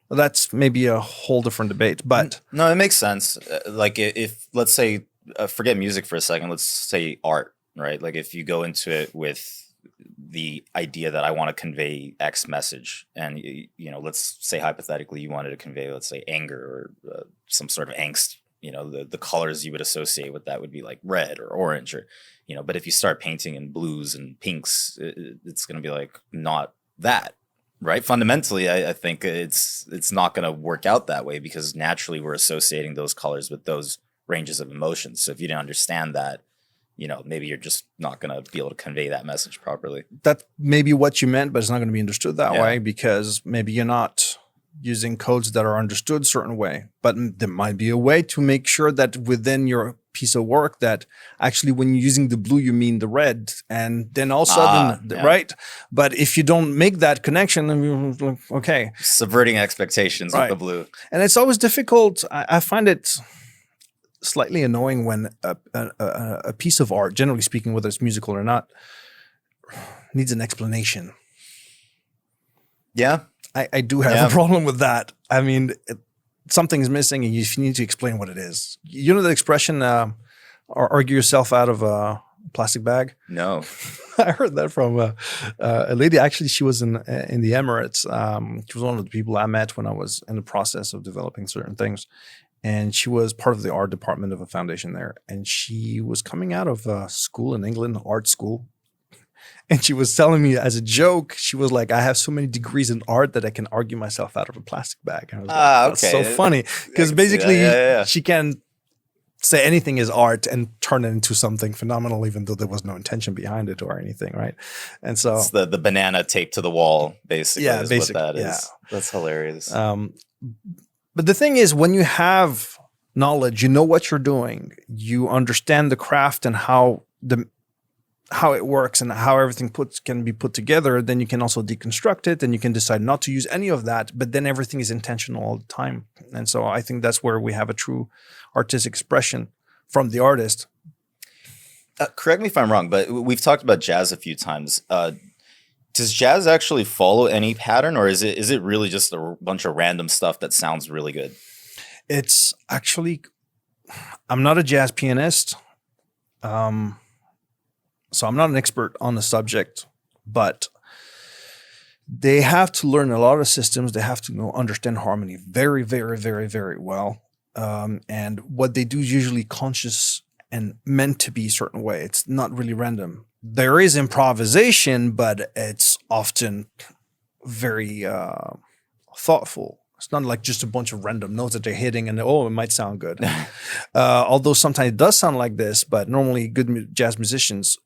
Well, that's maybe a whole different debate, but... No, it makes sense. Like if let's say, forget music for a second, let's say art, right? Like if you go into it with the idea that I want to convey X message, and you know, let's say hypothetically you wanted to convey, let's say, anger or some sort of angst. You know, the colors you would associate with that would be like red or orange, or you know. But if you start painting in blues and pinks, it's going to be like not that, right? Fundamentally, I think it's not going to work out that way because naturally we're associating those colors with those ranges of emotions. So if you didn't understand that, you know, maybe you're just not going to be able to convey that message properly. That may be what you meant, but it's not going to be understood that way because maybe you're not using codes that are understood a certain way. But there might be a way to make sure that within your piece of work that actually when you're using the blue, you mean the red. And then all of a sudden, right? But if you don't make that connection, then you're like, okay. Subverting expectations with the blue. And it's always difficult. I find it slightly annoying when a piece of art, generally speaking, whether it's musical or not, needs an explanation. Yeah. I do have a problem with that. I mean, something's missing and you need to explain what it is. You know the expression, argue yourself out of a plastic bag? No. I heard that from a lady. Actually, she was in the Emirates. She was one of the people I met when I was in the process of developing certain things. And she was part of the art department of a foundation there. And she was coming out of school in England, art school. And she was telling me as a joke, she was like, I have so many degrees in art that I can argue myself out of a plastic bag. And I was like, that's so funny. Because basically she can say anything is art and turn it into something phenomenal, even though there was no intention behind it or anything, right? And so it's the banana taped to the wall, basically. Yeah, is what that is. Yeah. That's hilarious. But the thing is, when you have knowledge, you know what you're doing, you understand the craft and how it works and how everything can be put together, then you can also deconstruct it and you can decide not to use any of that, but then everything is intentional all the time. And so I think that's where we have a true artistic expression from the artist. Correct me if I'm wrong, but we've talked about jazz a few times. Does jazz actually follow any pattern, or is it really just a bunch of random stuff that sounds really good? It's actually, I'm not a jazz pianist. So I'm not an expert on the subject, but they have to learn a lot of systems. They have to understand harmony very, very, very, very well. And what they do is usually conscious and meant to be a certain way. It's not really random. There is improvisation, but it's often very thoughtful. It's not like just a bunch of random notes that they're hitting and, it might sound good. Although sometimes it does sound like this, but normally good jazz musicians,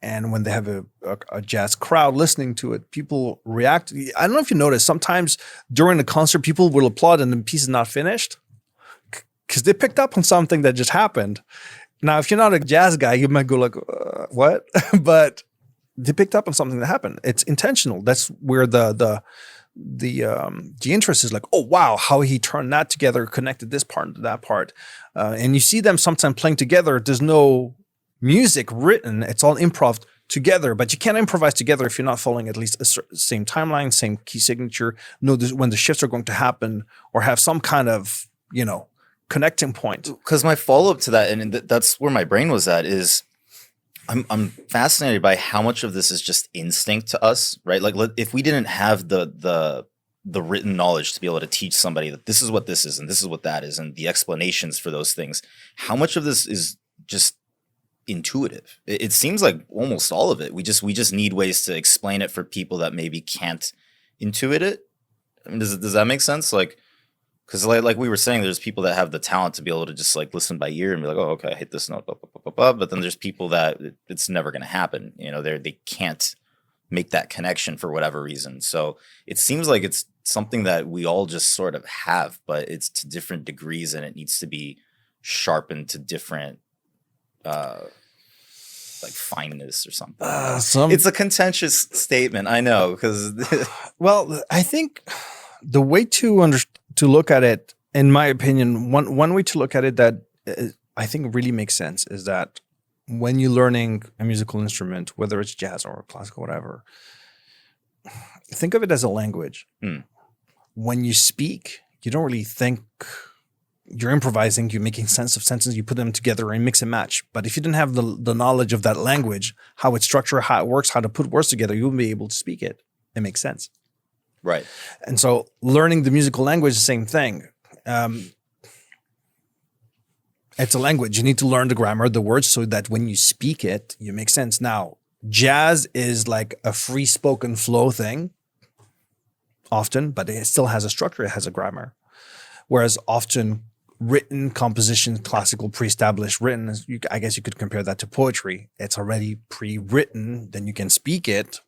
and when they have a jazz crowd listening to it, people react. I don't know if you notice, sometimes during the concert, people will applaud and the piece is not finished because they picked up on something that just happened. Now, if you're not a jazz guy, you might go like, what? But they picked up on something that happened. It's intentional. That's where the interest is like, oh, wow, how he turned that together, connected this part to that part. And you see them sometimes playing together. There's no music written. It's all improv together, but you can't improvise together if you're not following at least same timeline, same key signature, know when the shifts are going to happen, or have some kind of, connecting point. Because my follow-up to that, and that's where my brain was at, is I'm fascinated by how much of this is just instinct to us, right? Like, if we didn't have the written knowledge to be able to teach somebody that this is what this is and this is what that is, and the explanations for those things, how much of this is just intuitive? It seems like almost all of it. We just need ways to explain it for people that maybe can't intuit it. I mean, does that make sense? Like, because like we were saying, there's people that have the talent to be able to just like listen by ear and be like, oh, okay, I hit this note, blah, blah, blah, blah, blah. But then there's people that it's never going to happen. They can't make that connection for whatever reason. So it seems like it's something that we all just sort of have, but it's to different degrees, and it needs to be sharpened to different like fineness or something. It's a contentious statement, I know, because well, I think the way to look at it, in my opinion, one way to look at it that I think really makes sense is that when you're learning a musical instrument, whether it's jazz or classical, whatever, think of it as a language. When you speak, you don't really think. You're improvising, you're making sense of sentences, you put them together and mix and match. But if you didn't have the knowledge of that language, how it's structured, how it works, how to put words together, you wouldn't be able to speak it. It makes sense. Right. And so learning the musical language is the same thing. It's a language. You need to learn the grammar, the words, so that when you speak it, you make sense. Now, jazz is like a free spoken flow thing often, but it still has a structure. It has a grammar. Whereas often written composition, classical, pre-established written, I guess you could compare that to poetry. It's already pre-written, then you can speak it.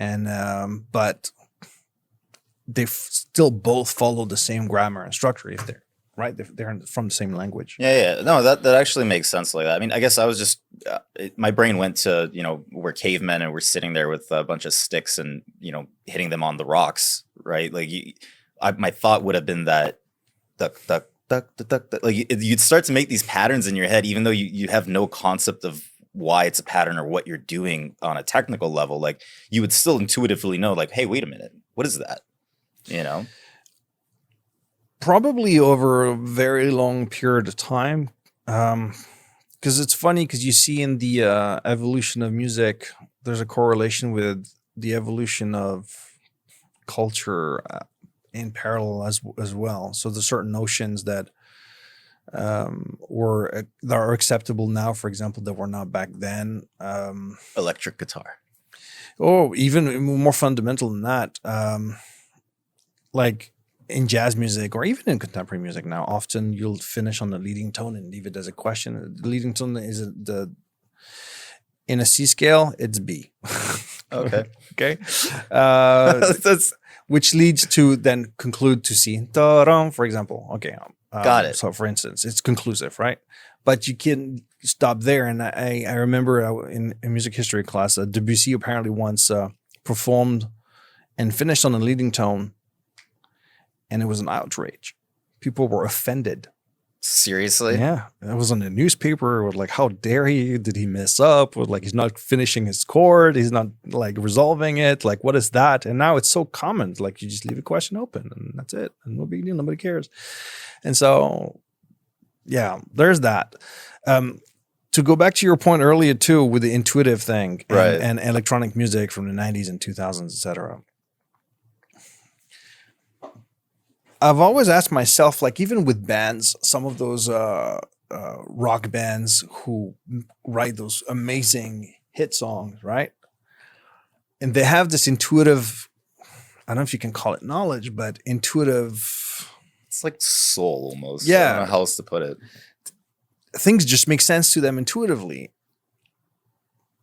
And but they still both follow the same grammar and structure if they're right. They're from the same language. Yeah. No, that actually makes sense like that. I mean, I guess I was just my brain went to we're cavemen and we're sitting there with a bunch of sticks and hitting them on the rocks, right? Like my thought would have been that duck, duck, duck, duck, duck, duck. Like you'd start to make these patterns in your head, even though you have no concept of why it's a pattern or what you're doing on a technical level. Like you would still intuitively know, like, hey, wait a minute, what is that? Probably over a very long period of time. Because it's funny because you see in the evolution of music, there's a correlation with the evolution of culture in parallel as well. So there's certain notions that that are acceptable now, for example, that were not back then. Electric guitar. Oh, even more fundamental than that. Like in jazz music or even in contemporary music now, often you'll finish on the leading tone and leave it as a question. The leading tone is in a C scale, it's B. Okay. Okay. That's which leads to then conclude to C. Ta-dum, for example. Okay. Got it. So for instance, it's conclusive, right? But you can stop there. And I remember in music history class, Debussy apparently once performed and finished on a leading tone, and it was an outrage. People were offended. Seriously? Yeah. It was on the newspaper. It was like, how dare he? Did he mess up? Or like, he's not finishing his chord. He's not like resolving it. Like, what is that? And now it's so common. Like, you just leave a question open and that's it. And no big deal. Nobody cares. And so, yeah, there's that. To go back to your point earlier too, with the intuitive thing right, and electronic music from the 90s and 2000s, etc. I've always asked myself, like even with bands, some of those rock bands who write those amazing hit songs, right? And they have this intuitive, I don't know if you can call it knowledge, but intuitive. It's like soul almost. Yeah. I don't know how else to put it. Things just make sense to them intuitively.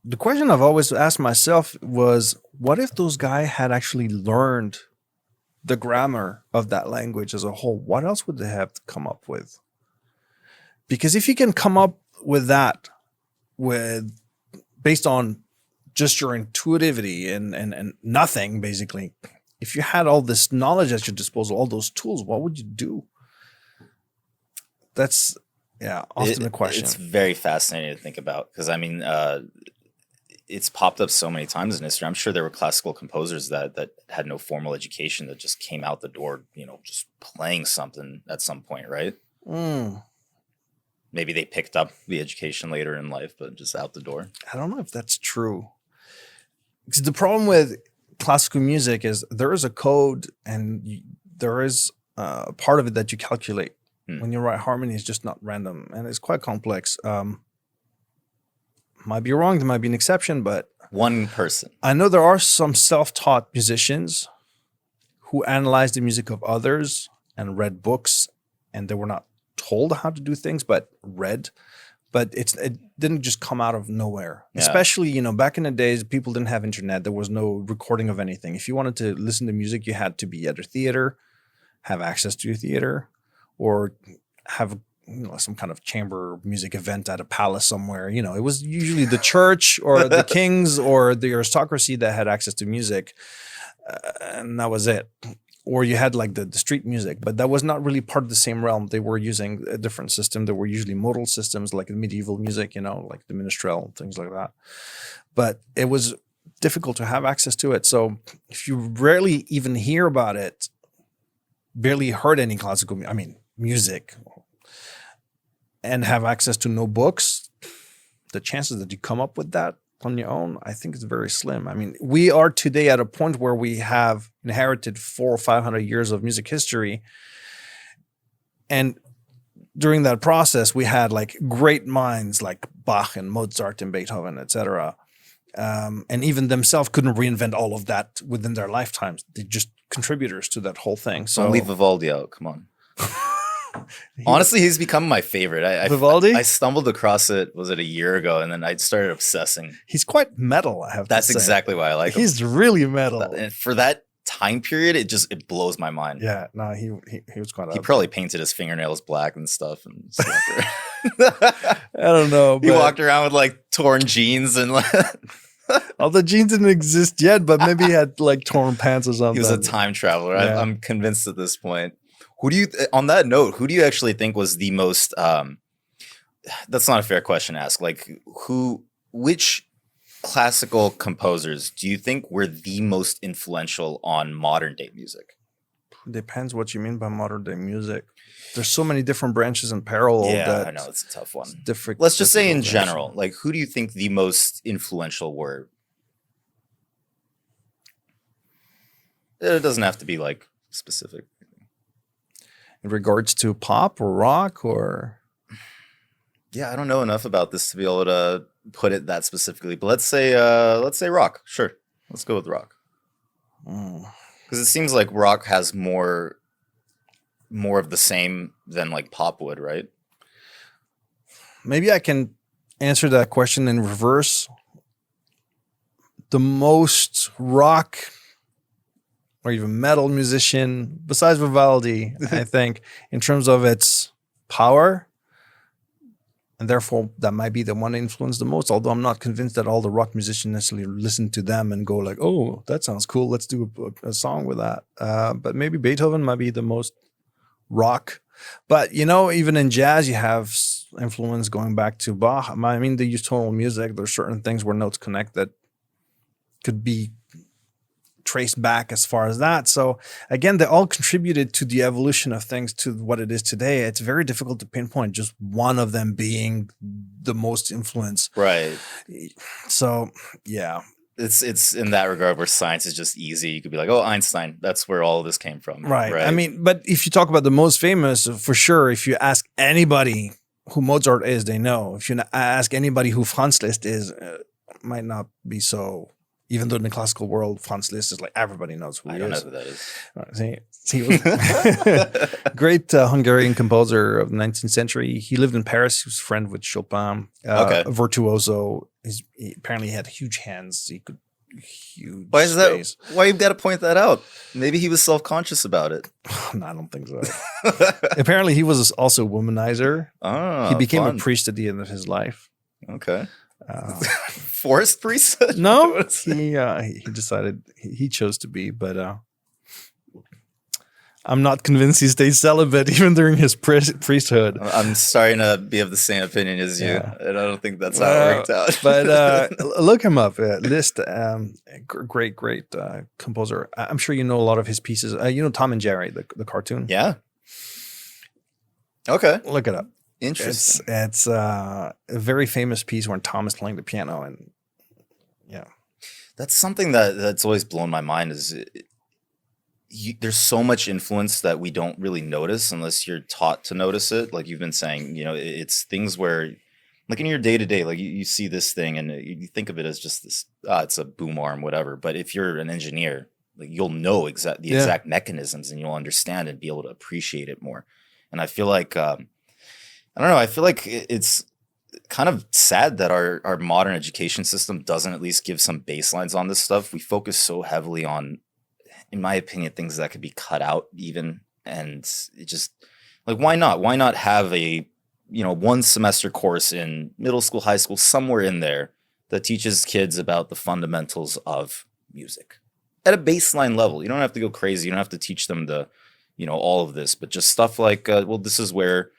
The question I've always asked myself was, what if those guys had actually learned the grammar of that language as a whole? What else would they have to come up with? Because if you can come up with that based on just your intuitivity and nothing, basically, if you had all this knowledge at your disposal, all those tools, what would you do? That's often a question. It's very fascinating to think about because I mean, it's popped up so many times in history. I'm sure there were classical composers that had no formal education that just came out the door, just playing something at some point, right? Maybe they picked up the education later in life, but just out the door. I don't know if that's true. Because the problem with classical music is there is a code and there is a part of it that you calculate. When you write harmony, it's just not random, and it's quite complex. Might be wrong. There might be an exception, but one person. I know there are some self-taught musicians who analyze the music of others and read books, and they were not told how to do things, but read. But it didn't just come out of nowhere. Yeah. Especially, back in the days, people didn't have internet. There was no recording of anything. If you wanted to listen to music, you had to be at a theater, have access to a theater, or have some kind of chamber music event at a palace somewhere. It was usually the church or the kings or the aristocracy that had access to music, and that was it. Or you had like the street music, but that was not really part of the same realm. They were using a different system. There were usually modal systems like medieval music, like the minstrel, things like that. But it was difficult to have access to it. So if you rarely even hear about it, barely heard any classical, music, and have access to no books, the chances that you come up with that on your own, I think it's very slim. We are today at a point where we have inherited 400 or 500 years of music history. And during that process, we had like great minds like Bach and Mozart and Beethoven, etc. And even themselves couldn't reinvent all of that within their lifetimes. They're just contributors to that whole thing. So don't leave Vivaldi out. Come on. Honestly, he's become my favorite. Vivaldi? I stumbled across it, was it a year ago? And then I started obsessing. He's quite metal, I have to say. That's exactly why I like him. He's really metal. And for that time period, it blows my mind. Yeah, no, he was quite. He probably painted his fingernails black and stuff. And I don't know. He walked around with like torn jeans and like. All the jeans didn't exist yet, but maybe he had like torn pants or something. He was a time traveler. Yeah. I'm convinced at this point. On that note, who do you actually think was the most, that's not a fair question to ask. Like which classical composers do you think were the most influential on modern day music? Depends what you mean by modern day music. There's so many different branches in parallel. Yeah, I know. It's a tough one. Different. Let's just say in general, like who do you think the most influential were? It doesn't have to be like specific. In regards to pop or rock or? Yeah, I don't know enough about this to be able to put it that specifically. But let's say rock. Sure, let's go with rock. Because it seems like rock has more of the same than like pop would, right? Maybe I can answer that question in reverse. The most rock or even metal musician besides Vivaldi, I think, in terms of its power, and therefore that might be the one that influenced the most, although I'm not convinced that all the rock musicians necessarily listen to them and go like, oh, that sounds cool, let's do a song with that. But maybe Beethoven might be the most rock. But, even in jazz, you have influence going back to Bach. They use tonal music. There's certain things where notes connect that could be traced back as far as that. So again, they all contributed to the evolution of things to what it is today. It's very difficult to pinpoint just one of them being the most influence. Right. So, yeah. it's in that regard where science is just easy. You could be like, oh, Einstein, that's where all of this came from. Right. I mean, but if you talk about the most famous, for sure, if you ask anybody who Mozart is, they know. If you ask anybody who Franz Liszt is, it might not be so. Even though in the classical world, Franz Liszt is like everybody knows who he is. I don't know who that is. He was a great Hungarian composer of the 19th century. He lived in Paris. He was a friend with Chopin. A virtuoso. Apparently he had huge hands. He could huge. Why is that? Why you've got to point that out? Maybe he was self-conscious about it. No, I don't think so. Apparently he was also a womanizer. Oh, he became a priest at the end of his life. Okay. Forest priest? No, he decided he chose to be, but I'm not convinced he stayed celibate even during his priesthood. I'm starting to be of the same opinion as you, and I don't think that's how it worked out. But look him up. Liszt, great composer. I'm sure you know a lot of his pieces. You know Tom and Jerry, the cartoon? Yeah. Okay. Look it up. Interesting. It's a very famous piece where Tom is playing the piano, and that's something that's always blown my mind. There's so much influence that we don't really notice unless you're taught to notice it. Like you've been saying, it's things where, like in your day to day, like you see this thing and you think of it as just this. It's a boom arm, whatever. But if you're an engineer, like you'll know the exact mechanisms, and you'll understand and be able to appreciate it more. And I feel like. I don't know. I feel like it's kind of sad that our modern education system doesn't at least give some baselines on this stuff. We focus so heavily on, in my opinion, things that could be cut out even. And it just like, why not? Why not have a, 1 semester course in middle school, high school, somewhere in there that teaches kids about the fundamentals of music at a baseline level. You don't have to go crazy. You don't have to teach them all of this, but just stuff like, this is where,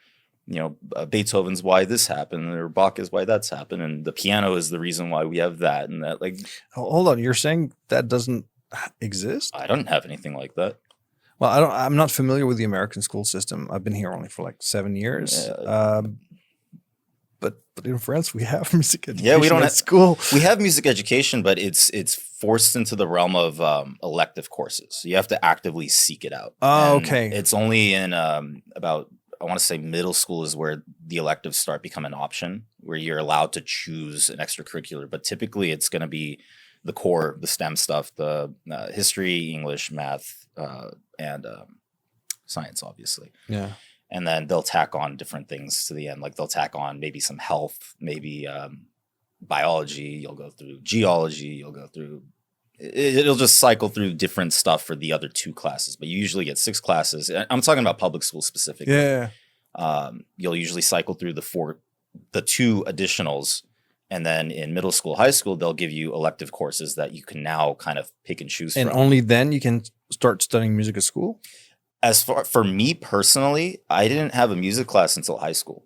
Beethoven's why this happened, or Bach is why that's happened, and the piano is the reason why we have that and that. Like, hold on, you're saying that doesn't exist? I don't have anything like that. Well, I'm not familiar with the American school system. I've been here only for like 7 years. But in France, we have music education. Yeah, we don't have school. We have music education, but it's forced into the realm of elective courses. So you have to actively seek it out. Oh, and okay. It's only in about. I want to say middle school is where the electives start become an option, where you're allowed to choose an extracurricular. But typically it's going to be the core, the STEM stuff, the history, English, math, and science, obviously. Yeah. And then they'll tack on different things to the end. Like they'll tack on maybe some health, maybe biology. You'll go through geology. You'll go through... It'll just cycle through different stuff for the other 2 classes, but you usually get 6 classes. I'm talking about public school specifically. Yeah. You'll usually cycle through the 2 additionals, and then in middle school, high school, they'll give you elective courses that you can now kind of pick and choose from. And only then you can start studying music at school? As for me personally, I didn't have a music class until high school.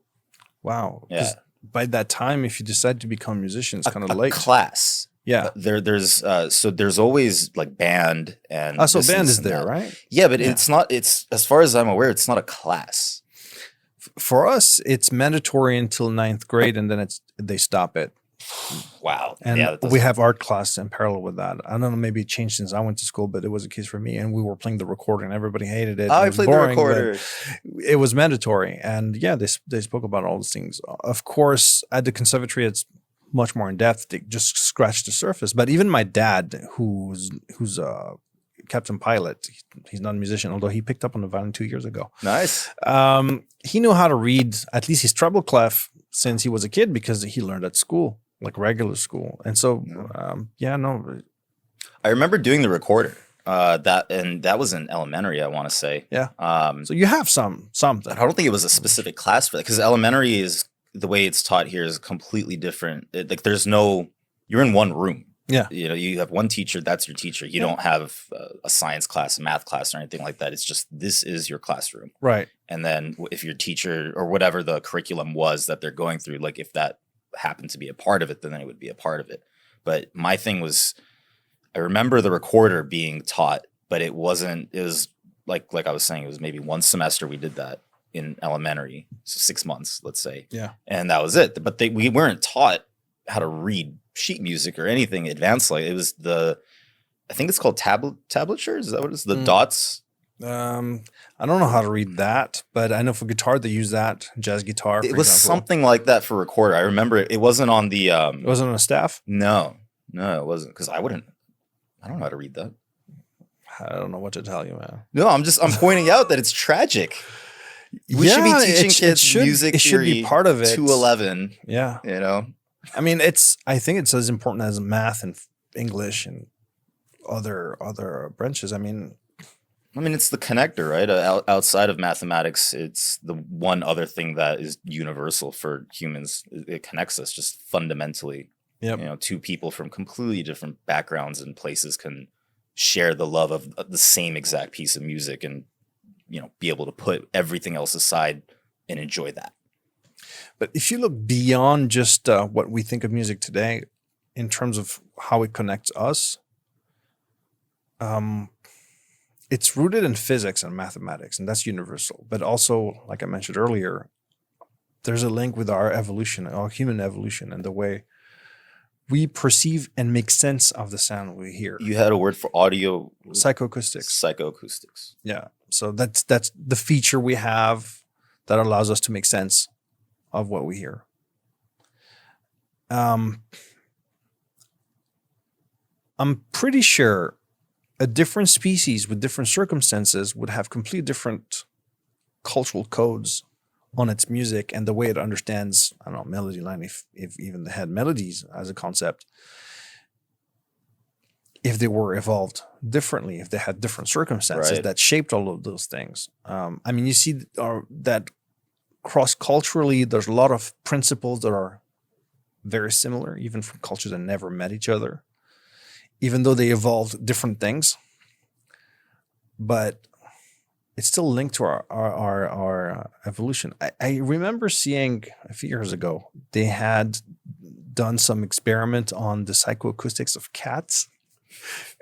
Wow. Yeah. By that time, if you decide to become a musician, it's kind of late. Class. Yeah. There's always like band and so band is there, right? Yeah, but it's as far as I'm aware, it's not a class. For us, it's mandatory until 9th grade, and then they stop it. Wow. And we have art class in parallel with that. I don't know, maybe it changed since I went to school, but it was a case for me. And we were playing the recorder, and everybody hated it. I played boring, the recorder. It was mandatory. And yeah, they spoke about all those things. Of course, at the conservatory, it's much more in depth. They just scratched the surface. But even my dad, who's a captain pilot, he's not a musician, although he picked up on the violin 2 years ago. Nice. He knew how to read at least his treble clef since he was a kid because he learned at school, like regular school. And so, I remember doing the recorder. That was in elementary, I want to say. Yeah. So you have something. I don't think it was a specific class for that, because elementary is, the way it's taught here is completely different. You're in one room. Yeah. You have one teacher, that's your teacher. You don't have a science class, a math class, or anything like that. It's just, this is your classroom. Right. And then if your teacher or whatever the curriculum was that they're going through, like if that happened to be a part of it, then it would be a part of it. But my thing was, I remember the recorder being taught, but it was like I was saying, it was maybe 1 semester we did that in elementary, so 6 months, let's say. Yeah. And that was it. But we weren't taught how to read sheet music or anything advanced. Like it was I think it's called tablature. Is that what it is? The dots. I don't know how to read that, but I know for guitar they use that. Jazz guitar. It was something like that for recorder. I remember it wasn't on the. It wasn't on a staff. No, it wasn't because I don't know how to read that. I don't know what to tell you, man. No, I'm pointing out that it's tragic. We should be teaching kids music. It should be part of it. 211. Yeah, you know. I mean, I think it's as important as math and English and other branches. I mean, it's the connector, right? Outside of mathematics, it's the one other thing that is universal for humans. It connects us just fundamentally. Yep. You know, two people from completely different backgrounds and places can share the love of the same exact piece of music and, you know, be able to put everything else aside and enjoy that. But if you look beyond just what we think of music today in terms of how it connects us, it's rooted in physics and mathematics, and that's universal. But also, like I mentioned earlier, there's a link with our evolution, our human evolution, and the way we perceive and make sense of the sound we hear. You had a word for audio. Psychoacoustics. Psychoacoustics. Yeah. So that's the feature we have that allows us to make sense of what we hear. I'm pretty sure a different species with different circumstances would have completely different cultural codes on its music and the way it understands, I don't know, melody line, if even they had melodies as a concept, if they were evolved differently, if they had different circumstances that shaped all of those things. I mean, you see that cross-culturally, there's a lot of principles that are very similar, even from cultures that never met each other, even though they evolved different things. But it's still linked to our evolution. I remember seeing a few years ago, they had done some experiment on the psychoacoustics of cats.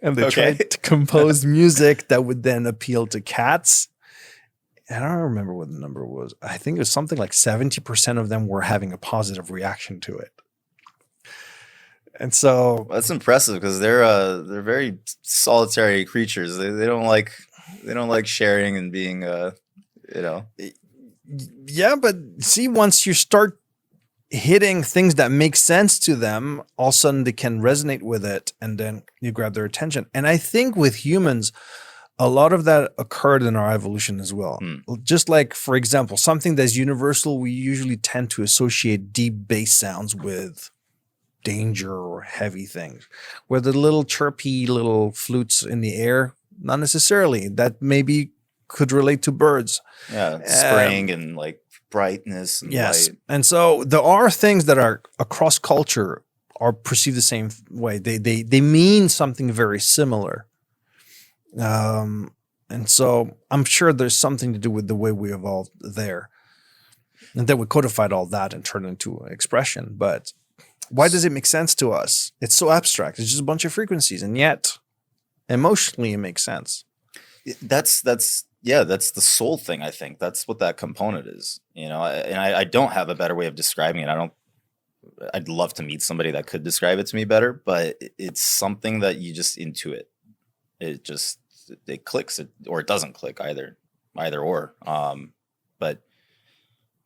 And they tried to compose music that would then appeal to cats. And I don't remember what the number was. I think it was something like 70% of them were having a positive reaction to it. And so that's impressive because they're very solitary creatures. They don't like sharing and being Yeah, but see, once you start hitting things that make sense to them, all of a sudden they can resonate with it, and then you grab their attention. And I think with humans, a lot of that occurred in our evolution as well. Just like, for example, something that's universal, we usually tend to associate deep bass sounds with danger or heavy things, where the little chirpy little flutes in the air, not necessarily. That maybe could relate to birds. Yeah, spring and like brightness and light. And so there are things that are across culture are perceived the same way. They mean something very similar. And so I'm sure there's something to do with the way we evolved there. And then we codified all that and turned it into expression. But why does it make sense to us? It's so abstract. It's just a bunch of frequencies. And yet, emotionally, it makes sense. That's the soul thing, I think. That's what that component is. You know, I don't have a better way of describing it. I'd love to meet somebody that could describe it to me better, but it's something that you just intuit. It clicks, or it doesn't click either or. But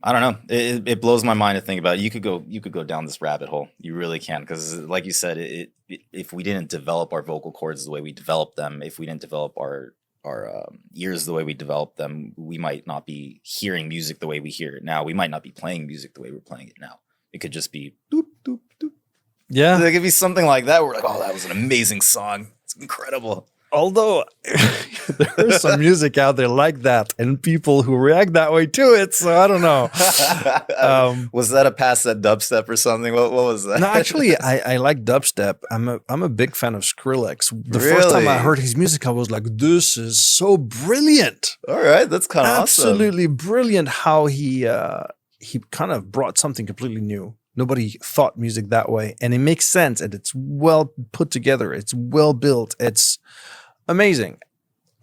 I don't know. It blows my mind to think about it. You could go down this rabbit hole. You really can, because like you said, if we didn't develop our vocal cords the way we developed them, if we didn't develop our ears the way we developed them, we might not be hearing music the way we hear it now. We might not be playing music the way we're playing it now. It could just be doop, doop, doop. Yeah. There could be something like that. We're like, oh, that was an amazing song. It's incredible. Although there's some music out there like that and people who react that way to it. So I don't know. Was that a pass at dubstep or something? What was that? No, actually, I like dubstep. I'm a big fan of Skrillex. The first time I heard his music, I was like, this is so brilliant. All right. That's kind of awesome. Absolutely brilliant how he kind of brought something completely new. Nobody thought music that way. And it makes sense. And it's well put together. It's well built. It's amazing.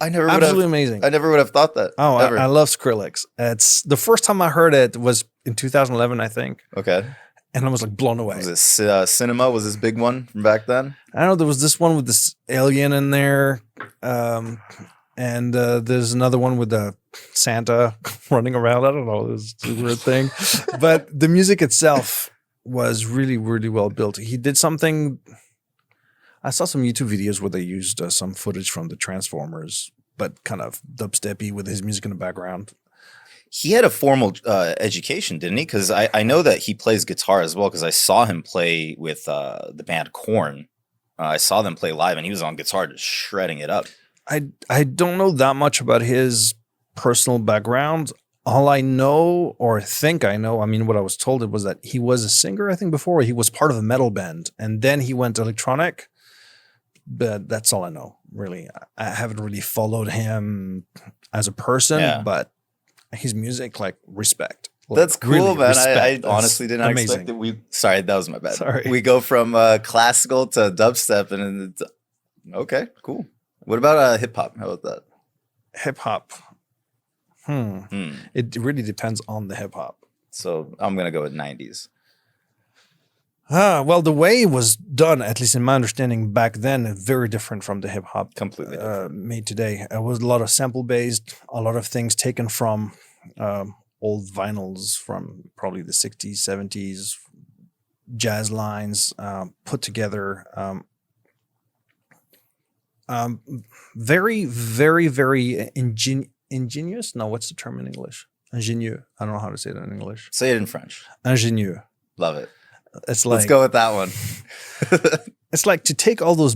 Absolutely amazing. I never would have thought that. Oh, I love Skrillex. It's the first time I heard it was in 2011, I think. Okay. and I was like blown away. Was this Cinema? Was this big one from back then? I don't know. There was this one with this alien in there, and there's another one with the Santa running around. I don't know. It's a weird thing, but the music itself was really, really well built. He did something. I saw some YouTube videos where they used some footage from the Transformers, but kind of dubsteppy with his music in the background. He had a formal education, didn't he? Because I know that he plays guitar as well, because I saw him play with the band Korn. I saw them play live, and he was on guitar just shredding it up. I don't know that much about his personal background. All I know, or think I know, I mean, what I was told, it was that he was a singer, I think, before. He was part of a metal band, and then he went electronic. But that's all I know, really. I haven't really followed him as a person, but his music, like, respect. Like, that's cool, really, man. I honestly did not amazing. expect it. Sorry, that was my bad. Sorry. We go from classical to dubstep, and it's, okay, cool. What about hip hop? How about that? Hip hop. It really depends on the hip hop. So I'm gonna go with 90s. Well, the way it was done, at least in my understanding back then, is very different from the hip hop Completely different. made today. It was a lot of sample based, a lot of things taken from old vinyls from probably the 60s, 70s, jazz lines put together. Very, very, very ingenious. No, what's the term in English? Ingénieux. I don't know how to say that in English. Say it in French. Ingénieux. Love it. It's like, let's go with that one. It's like to take all those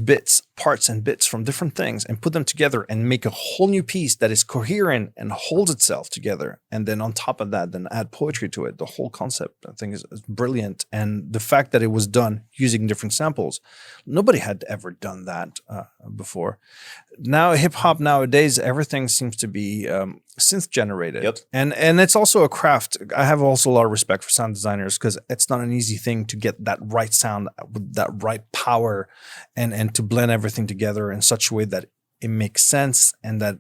parts and bits from different things and put them together and make a whole new piece that is coherent and holds itself together. And then on top of that, then add poetry to it. The whole concept, I think, is brilliant. And the fact that it was done using different samples, nobody had ever done that before. Now, hip hop nowadays, everything seems to be synth generated. Yep. And it's also a craft. I have also a lot of respect for sound designers because it's not an easy thing to get that right sound with that right power and to blend everything together in such a way that it makes sense and that,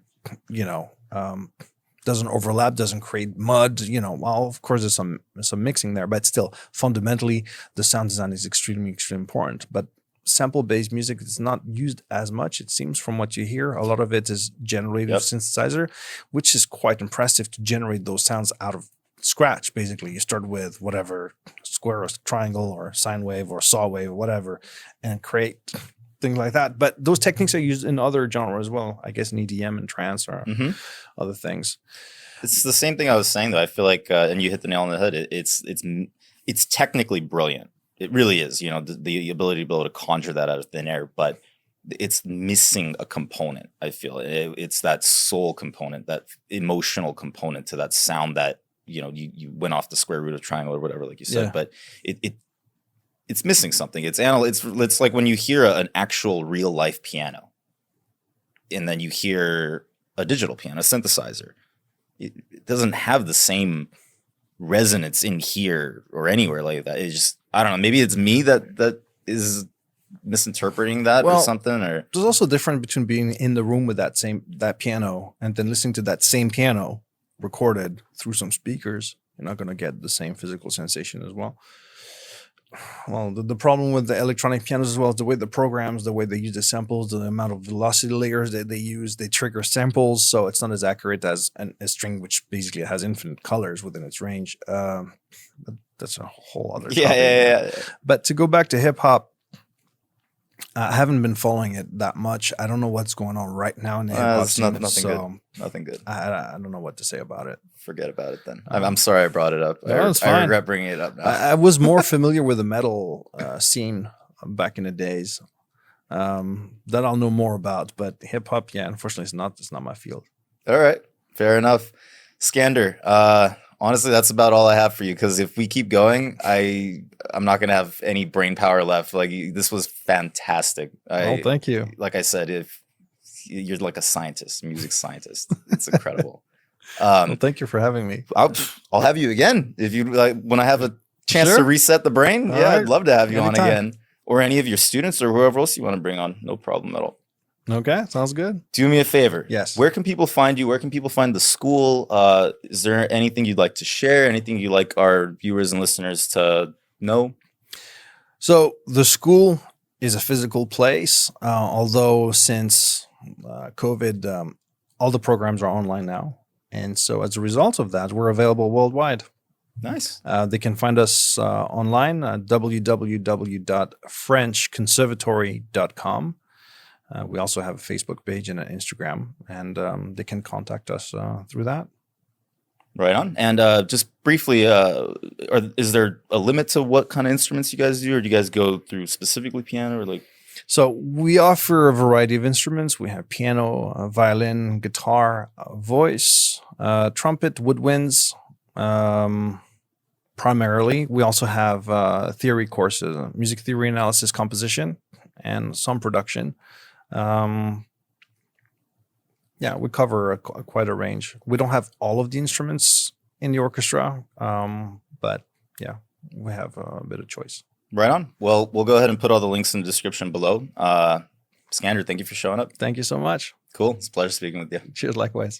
doesn't overlap, doesn't create mud, well, of course there's some mixing there, but still fundamentally the sound design is extremely, extremely important. But sample-based music is not used as much, it seems, from what you hear. A lot of it is generated with synthesizer, which is quite impressive to generate those sounds out of scratch. Basically, you start with whatever square or triangle or sine wave or saw wave or whatever and create things like that. But those techniques are used in other genres as well, I guess, in EDM and trance or other things. It's the same thing I was saying, though. I feel like, and you hit the nail on the head, it's technically brilliant. It really is, the ability to be able to conjure that out of thin air, but it's missing a component. I feel it's that soul component, that emotional component to that sound that, you went off the square root of triangle or whatever, like you said, but it's missing something. It's like when you hear an actual real life piano and then you hear a digital piano, a synthesizer, it doesn't have the same resonance in here or anywhere like that. It's just, I don't know. Maybe it's me that is misinterpreting that or something. Or there's also a difference between being in the room with that piano and then listening to that same piano recorded through some speakers. You're not going to get the same physical sensation as well. Well, the problem with the electronic pianos as well is the way the programs, the way they use the samples, the amount of velocity layers that they use, they trigger samples, so it's not as accurate as a string, which basically has infinite colors within its range. But that's a whole other topic. Yeah. But to go back to hip hop, I haven't been following it that much. I don't know what's going on right now in the hip hop scene. Nothing good. I don't know what to say about it. Forget about it then. I'm sorry I brought it up. No, it's fine. I regret bringing it up now. I was more familiar with the metal scene back in the days. That I'll know more about. But hip hop, unfortunately, it's not my field. All right, fair enough. Skander, honestly, that's about all I have for you. Because if we keep going, I'm not gonna have any brain power left. Like, this was fantastic. Thank you. Like I said, if you're like a scientist, music scientist, it's incredible. Thank you for having me. I'll have you again if you like. When I have a chance Sure. to reset the brain, All right. I'd love to have you Anytime. on again, or any of your students or whoever else you want to bring on. No problem at all. Okay, sounds good. Do me a favor. Yes. Where can people find you? Where can people find the school? Is there anything you'd like to share? Anything you'd like our viewers and listeners to No. So the school is a physical place, although since COVID, all the programs are online now. And so as a result of that, we're available worldwide. Nice. They can find us online at www.frenchconservatory.com. We also have a Facebook page and an Instagram, and they can contact us through that. Right on. And just briefly, is there a limit to what kind of instruments you guys do, or do you guys go through specifically piano or like? So we offer a variety of instruments. We have piano, violin, guitar, voice, trumpet, woodwinds, primarily. We also have theory courses, music theory analysis, composition, and some production. Yeah, we cover quite a range. We don't have all of the instruments in the orchestra, but yeah, we have a bit of choice. Right on. Well, we'll go ahead and put all the links in the description below. Skander, thank you for showing up. Thank you so much. Cool. It's a pleasure speaking with you. Cheers, likewise.